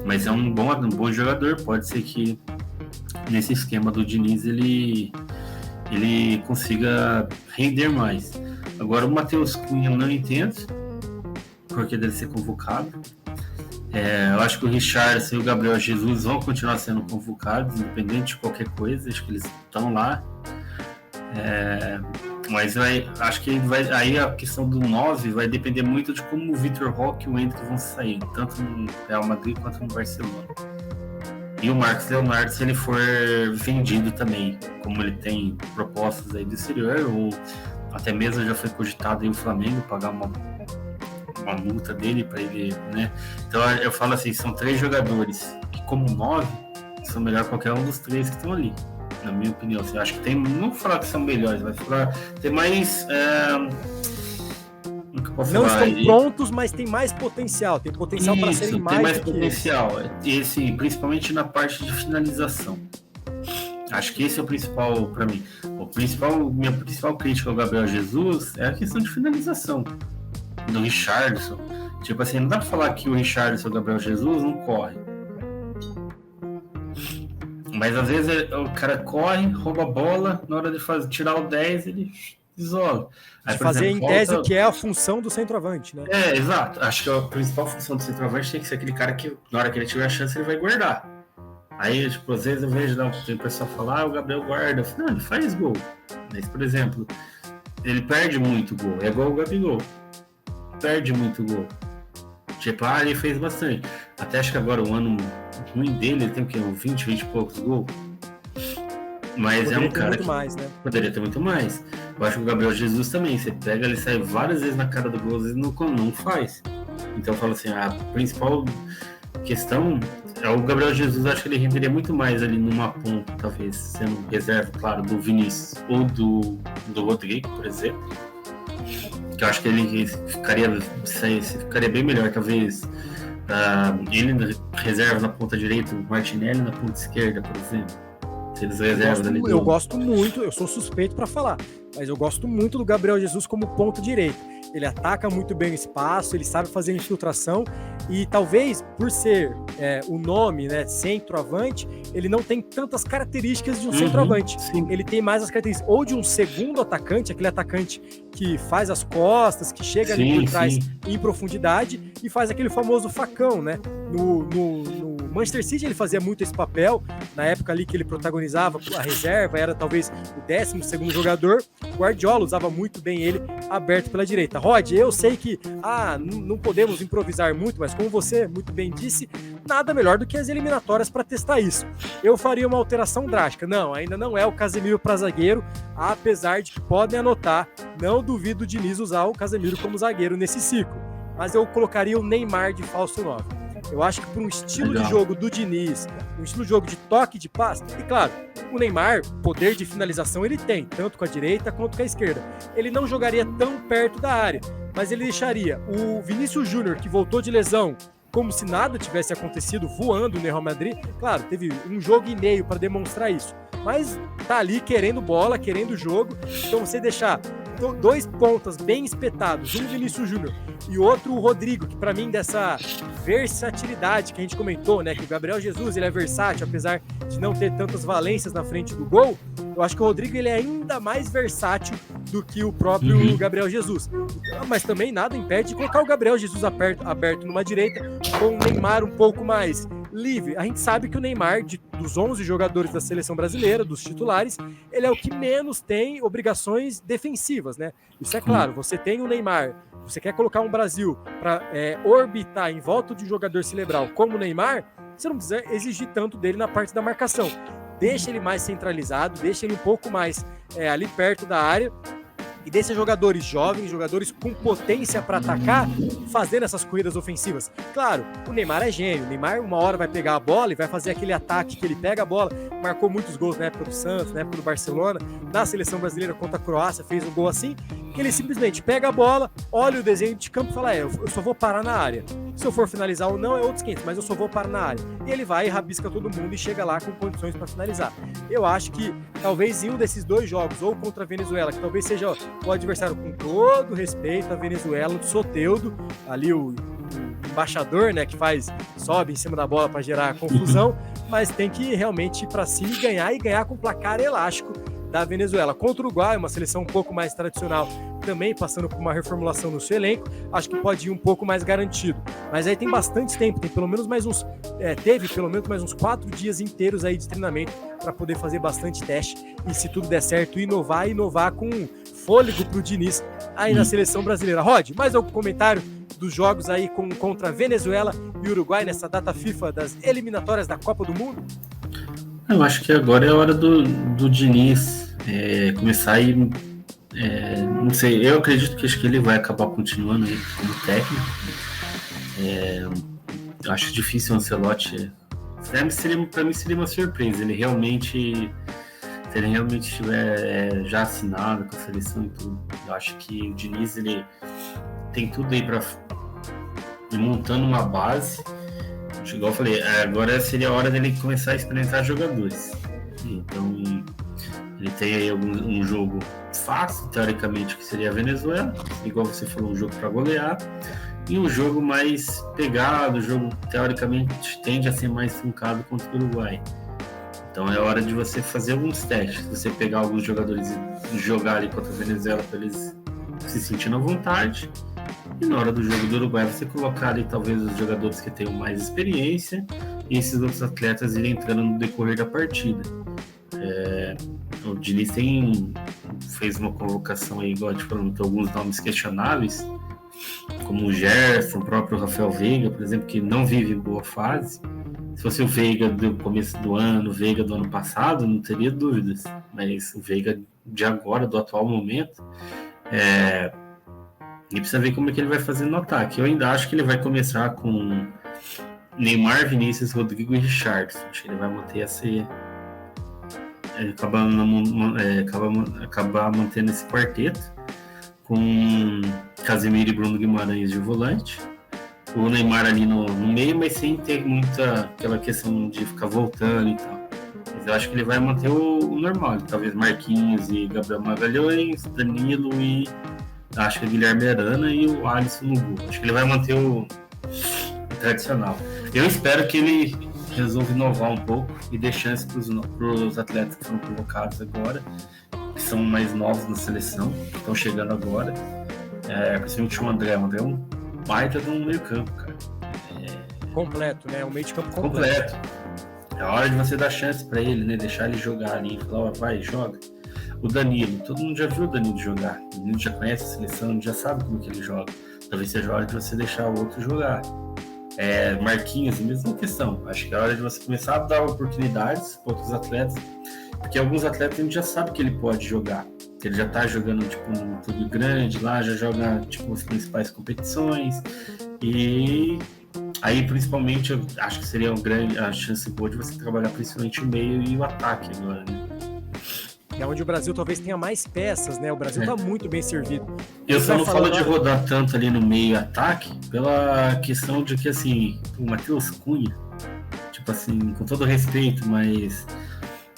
Mas é um bom jogador, pode ser que nesse esquema do Diniz ele consiga render mais. Agora o Matheus Cunha eu não entendo porque deve ser convocado. Eu acho que o Richarlison e o Gabriel Jesus vão continuar sendo convocados, independente de qualquer coisa. Acho que eles estão lá. Mas acho que aí a questão do 9 vai depender muito de como o Vitor Roque e o Endrick vão sair, tanto no Real Madrid quanto no Barcelona. E o Marcos Leonardo, se ele for vendido também, como ele tem propostas aí do exterior, ou até mesmo já foi cogitado aí o Flamengo pagar uma multa dele para ele, né? Então eu falo assim, são 3 jogadores que, como 9, são melhor que qualquer um dos 3 que estão ali, na minha opinião. Assim, acho que tem, não vou falar que são melhores, mas tem mais não estão prontos, mas tem mais potencial. Tem potencial para serem mais. Tem mais potencial. E assim, principalmente na parte de finalização. Acho que esse é o principal para mim. Minha principal crítica ao Gabriel Jesus é a questão de finalização do Richarlison. Tipo assim, não dá pra falar que o Richarlison e o Gabriel Jesus não corre. Mas às vezes o cara corre, rouba a bola, na hora de tirar o 10, ele isola. Aí, fazer exemplo, em tese o que é a função do centroavante, né? Exato. Acho que a principal função do centroavante tem que ser aquele cara que, na hora que ele tiver a chance, ele vai guardar. Aí, tipo, às vezes eu vejo tem o pessoal falar, o Gabriel guarda. Eu falo, não, ele faz gol. Mas, por exemplo, ele perde muito gol. É igual o Gabigol. Perde muito gol. Tipo, ele fez bastante. Até acho que agora o ano ruim dele, ele tem o quê? 20 e poucos gols. Mas Poderia é um ter cara muito que mais, né? poderia ter muito mais. Eu acho que o Gabriel Jesus também, você pega, ele sai várias vezes na cara do gol, às vezes não faz. Então eu falo assim, a principal questão é o Gabriel Jesus, acho que ele renderia muito mais ali numa ponta, talvez, sendo reserva, claro, do Vinícius ou do Rodrigo, por exemplo. Que eu acho que ele ficaria bem melhor, talvez. Ele reserva na ponta direita, o Martinelli na ponta esquerda, por exemplo. Se eles reservam ali. Eu gosto muito, eu sou suspeito para falar, mas eu gosto muito do Gabriel Jesus como ponto direito. Ele ataca muito bem o espaço, ele sabe fazer infiltração e talvez por ser o nome, né, centroavante, ele não tem tantas características de um centroavante. Sim. Ele tem mais as características ou de um segundo atacante, aquele atacante que faz as costas, que chega ali por trás em profundidade e faz aquele famoso facão, né? No Manchester City ele fazia muito esse papel, na época ali que ele protagonizava a reserva, era talvez o 12º jogador. Guardiola usava muito bem ele aberto pela direita. Rod, eu sei que não podemos improvisar muito, mas como você muito bem disse, nada melhor do que as eliminatórias para testar isso. Eu faria uma alteração drástica. Não, ainda não é o Casemiro para zagueiro, apesar de que podem anotar, não duvido o Diniz usar o Casemiro como zagueiro nesse ciclo, mas eu colocaria o Neymar de falso 9. Eu acho que por um estilo de jogo do Diniz, um estilo de jogo de toque, de passe, e claro, o Neymar, poder de finalização ele tem, tanto com a direita quanto com a esquerda. Ele não jogaria tão perto da área, mas ele deixaria o Vinícius Júnior, que voltou de lesão, como se nada tivesse acontecido, voando no Real Madrid. Claro, teve um jogo e meio para demonstrar isso, mas tá ali querendo bola, querendo jogo. Então você deixar dois pontas bem espetados, um Vinícius Júnior e outro o Rodrigo, que para mim dessa versatilidade que a gente comentou, né, que o Gabriel Jesus ele é versátil, apesar de não ter tantas valências na frente do gol, eu acho que o Rodrigo ele é ainda mais versátil do que o próprio Gabriel Jesus. Mas também nada impede de colocar o Gabriel Jesus aberto numa direita com o Neymar um pouco mais livre. A gente sabe que o Neymar, dos 11 jogadores da seleção brasileira, dos titulares, ele é o que menos tem obrigações defensivas, né? Isso é claro, você tem o Neymar, você quer colocar um Brasil para orbitar em volta de um jogador cerebral como o Neymar, você não precisa exigir tanto dele na parte da marcação. Deixa ele mais centralizado, deixa ele um pouco mais ali perto da área, e deixa jogadores jovens, jogadores com potência para atacar, fazendo essas corridas ofensivas. Claro, o Neymar é gênio. O Neymar uma hora vai pegar a bola e vai fazer aquele ataque que ele pega a bola. Marcou muitos gols na época do Santos, na época do Barcelona. Na seleção brasileira contra a Croácia fez um gol assim, que ele simplesmente pega a bola, olha o desenho de campo e fala, eu só vou parar na área. Se eu for finalizar ou não é outros 500, mas eu só vou parar na área. E ele vai e rabisca todo mundo e chega lá com condições para finalizar. Eu acho que talvez em um desses dois jogos, ou contra a Venezuela, que talvez seja o adversário com todo respeito, a Venezuela, o Soteldo, ali o embaixador, né, que sobe em cima da bola para gerar confusão, mas tem que realmente ir para cima e ganhar com placar elástico da Venezuela. Contra o Uruguai, uma seleção um pouco mais tradicional, também passando por uma reformulação no seu elenco, acho que pode ir um pouco mais garantido. Mas aí tem bastante tempo, teve pelo menos mais uns 4 dias inteiros aí de treinamento para poder fazer bastante teste e, se tudo der certo, inovar com fôlego pro Diniz aí na seleção brasileira. Rod, mais algum comentário dos jogos aí contra Venezuela e Uruguai nessa data FIFA das eliminatórias da Copa do Mundo? Eu acho que agora é a hora do Diniz começar a ir. Não sei, eu acredito que ele vai acabar continuando aí como técnico. Acho difícil o Ancelotti. Para mim seria uma surpresa. Se ele realmente estiver já assinado com a seleção e tudo. Eu acho que o Diniz ele tem tudo aí para ir montando uma base. Igual eu falei, agora seria a hora dele começar a experimentar jogadores. Então, ele tem aí um jogo fácil, teoricamente, que seria a Venezuela, igual você falou, um jogo para golear, e um jogo mais pegado, o jogo teoricamente tende a ser mais truncado contra o Uruguai. Então é hora de você fazer alguns testes, você pegar alguns jogadores e jogar ali contra a Venezuela para eles se sentindo à vontade. E na hora do jogo do Uruguai você colocar ali talvez os jogadores que tenham mais experiência e esses outros atletas irem entrando no decorrer da partida. O Diniz fez uma convocação aí, igual a gente falou, alguns nomes questionáveis, como o Gerson, o próprio Rafael Veiga, por exemplo, que não vive em boa fase. Se fosse o Veiga do começo do ano, o Veiga do ano passado, não teria dúvidas. Mas o Veiga de agora, do atual momento, ele precisa ver como é que ele vai fazer no ataque. Eu ainda acho que ele vai começar com Neymar, Vinícius, Rodrigo e Richarlison. Acho que ele vai manter acabar mantendo esse quarteto com Casemiro e Bruno Guimarães de volante, o Neymar ali no meio, mas sem ter muita aquela questão de ficar voltando e tal. Mas eu acho que ele vai manter o normal, talvez Marquinhos e Gabriel Magalhães, Danilo e acho que Guilherme Arana e o Alisson no gol. Acho que ele vai manter o tradicional. Eu espero que ele resolva inovar um pouco e dê chance para os atletas que foram convocados agora, que são mais novos na seleção, que estão chegando agora. Principalmente o André. O André é um baita de um meio campo, cara. Completo, né? Um meio de campo completo. É hora de você dar chance para ele, né? Deixar ele jogar ali, falar, vai, joga. O Danilo, todo mundo já viu o Danilo jogar. O Danilo já conhece a seleção, já sabe como que ele joga. Talvez seja a hora de você deixar o outro jogar. Marquinhos, a mesma questão. Acho que é hora de você começar a dar oportunidades para outros atletas, porque alguns atletas a gente já sabe que ele pode jogar. Ele já tá jogando tipo um clube grande lá, já joga tipo as principais competições, e aí principalmente eu acho que seria a chance boa de você trabalhar principalmente o meio e o ataque agora, né? É onde o Brasil talvez tenha mais peças, né? O Brasil tá muito bem servido. Eu só não falo de rodar tanto ali no meio e ataque pela questão de que, assim, o Matheus Cunha, tipo assim, com todo respeito, mas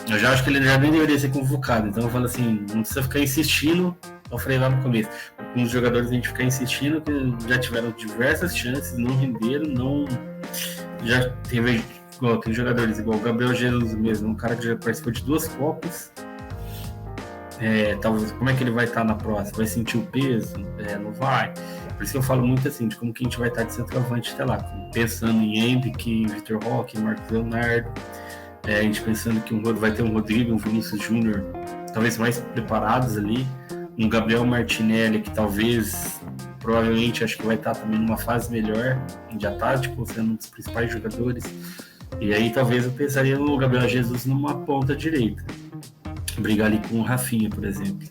eu já acho que ele já nem deveria ser convocado. Então eu falo assim, não precisa ficar insistindo. Eu falei lá no começo, com os jogadores a gente ficar insistindo, que já tiveram diversas chances, não renderam, já teve igual, tem jogadores igual o Gabriel Jesus mesmo, um cara que já participou de 2 Copas. Talvez, como é que ele vai estar na próxima? Vai sentir o peso? Não vai? Por isso que eu falo muito assim, de como que a gente vai estar de centroavante até lá, pensando em Henrique, Vitor Roque, Marcos Leonardo, a gente pensando que vai ter um Rodrigo, um Vinícius Júnior, talvez mais preparados ali, um Gabriel Martinelli, que provavelmente acho que vai estar também numa fase melhor, já está tipo, sendo um dos principais jogadores, e aí talvez eu pensaria no Gabriel Jesus numa ponta direita, brigar ali com o Rafinha, por exemplo.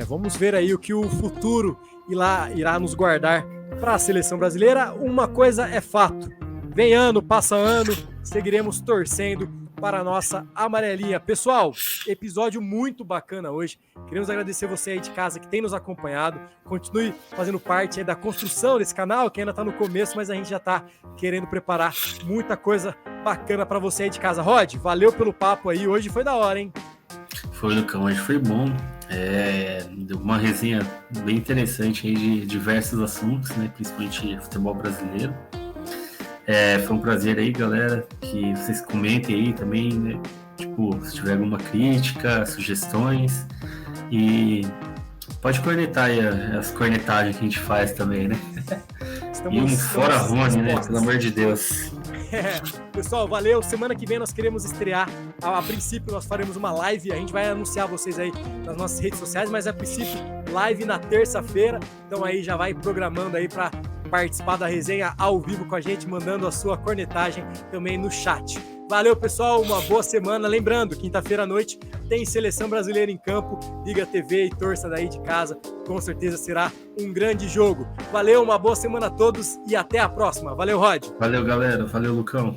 Vamos ver aí o que o futuro irá nos guardar para a seleção brasileira. Uma coisa é fato, vem ano, passa ano, seguiremos torcendo para a nossa amarelinha. Pessoal, episódio muito bacana hoje. Queremos agradecer você aí de casa que tem nos acompanhado. Continue fazendo parte aí da construção desse canal, que ainda está no começo, mas a gente já está querendo preparar muita coisa bacana para você aí de casa. Rod, valeu pelo papo aí. Hoje foi da hora, hein? Foi, Lucão, hoje foi bom. Deu uma resenha bem interessante aí de diversos assuntos, né? Principalmente futebol brasileiro. Foi um prazer aí, galera, que vocês comentem aí também, né? Tipo, se tiver alguma crítica, sugestões, e pode cornetar aí as cornetagens que a gente faz também, né? E um fora Rony, né? Pelo amor de Deus. Pessoal, valeu. Semana que vem nós queremos estrear. A princípio nós faremos uma live. A gente vai anunciar vocês aí nas nossas redes sociais, mas a princípio live na terça-feira. Então aí já vai programando aí para participar da resenha ao vivo com a gente, mandando a sua cornetagem também no chat. Valeu, pessoal. Uma boa semana. Lembrando, quinta-feira à noite tem Seleção Brasileira em campo. Liga a TV e torça daí de casa. Com certeza será um grande jogo. Valeu, uma boa semana a todos e até a próxima. Valeu, Rod. Valeu, galera. Valeu, Lucão.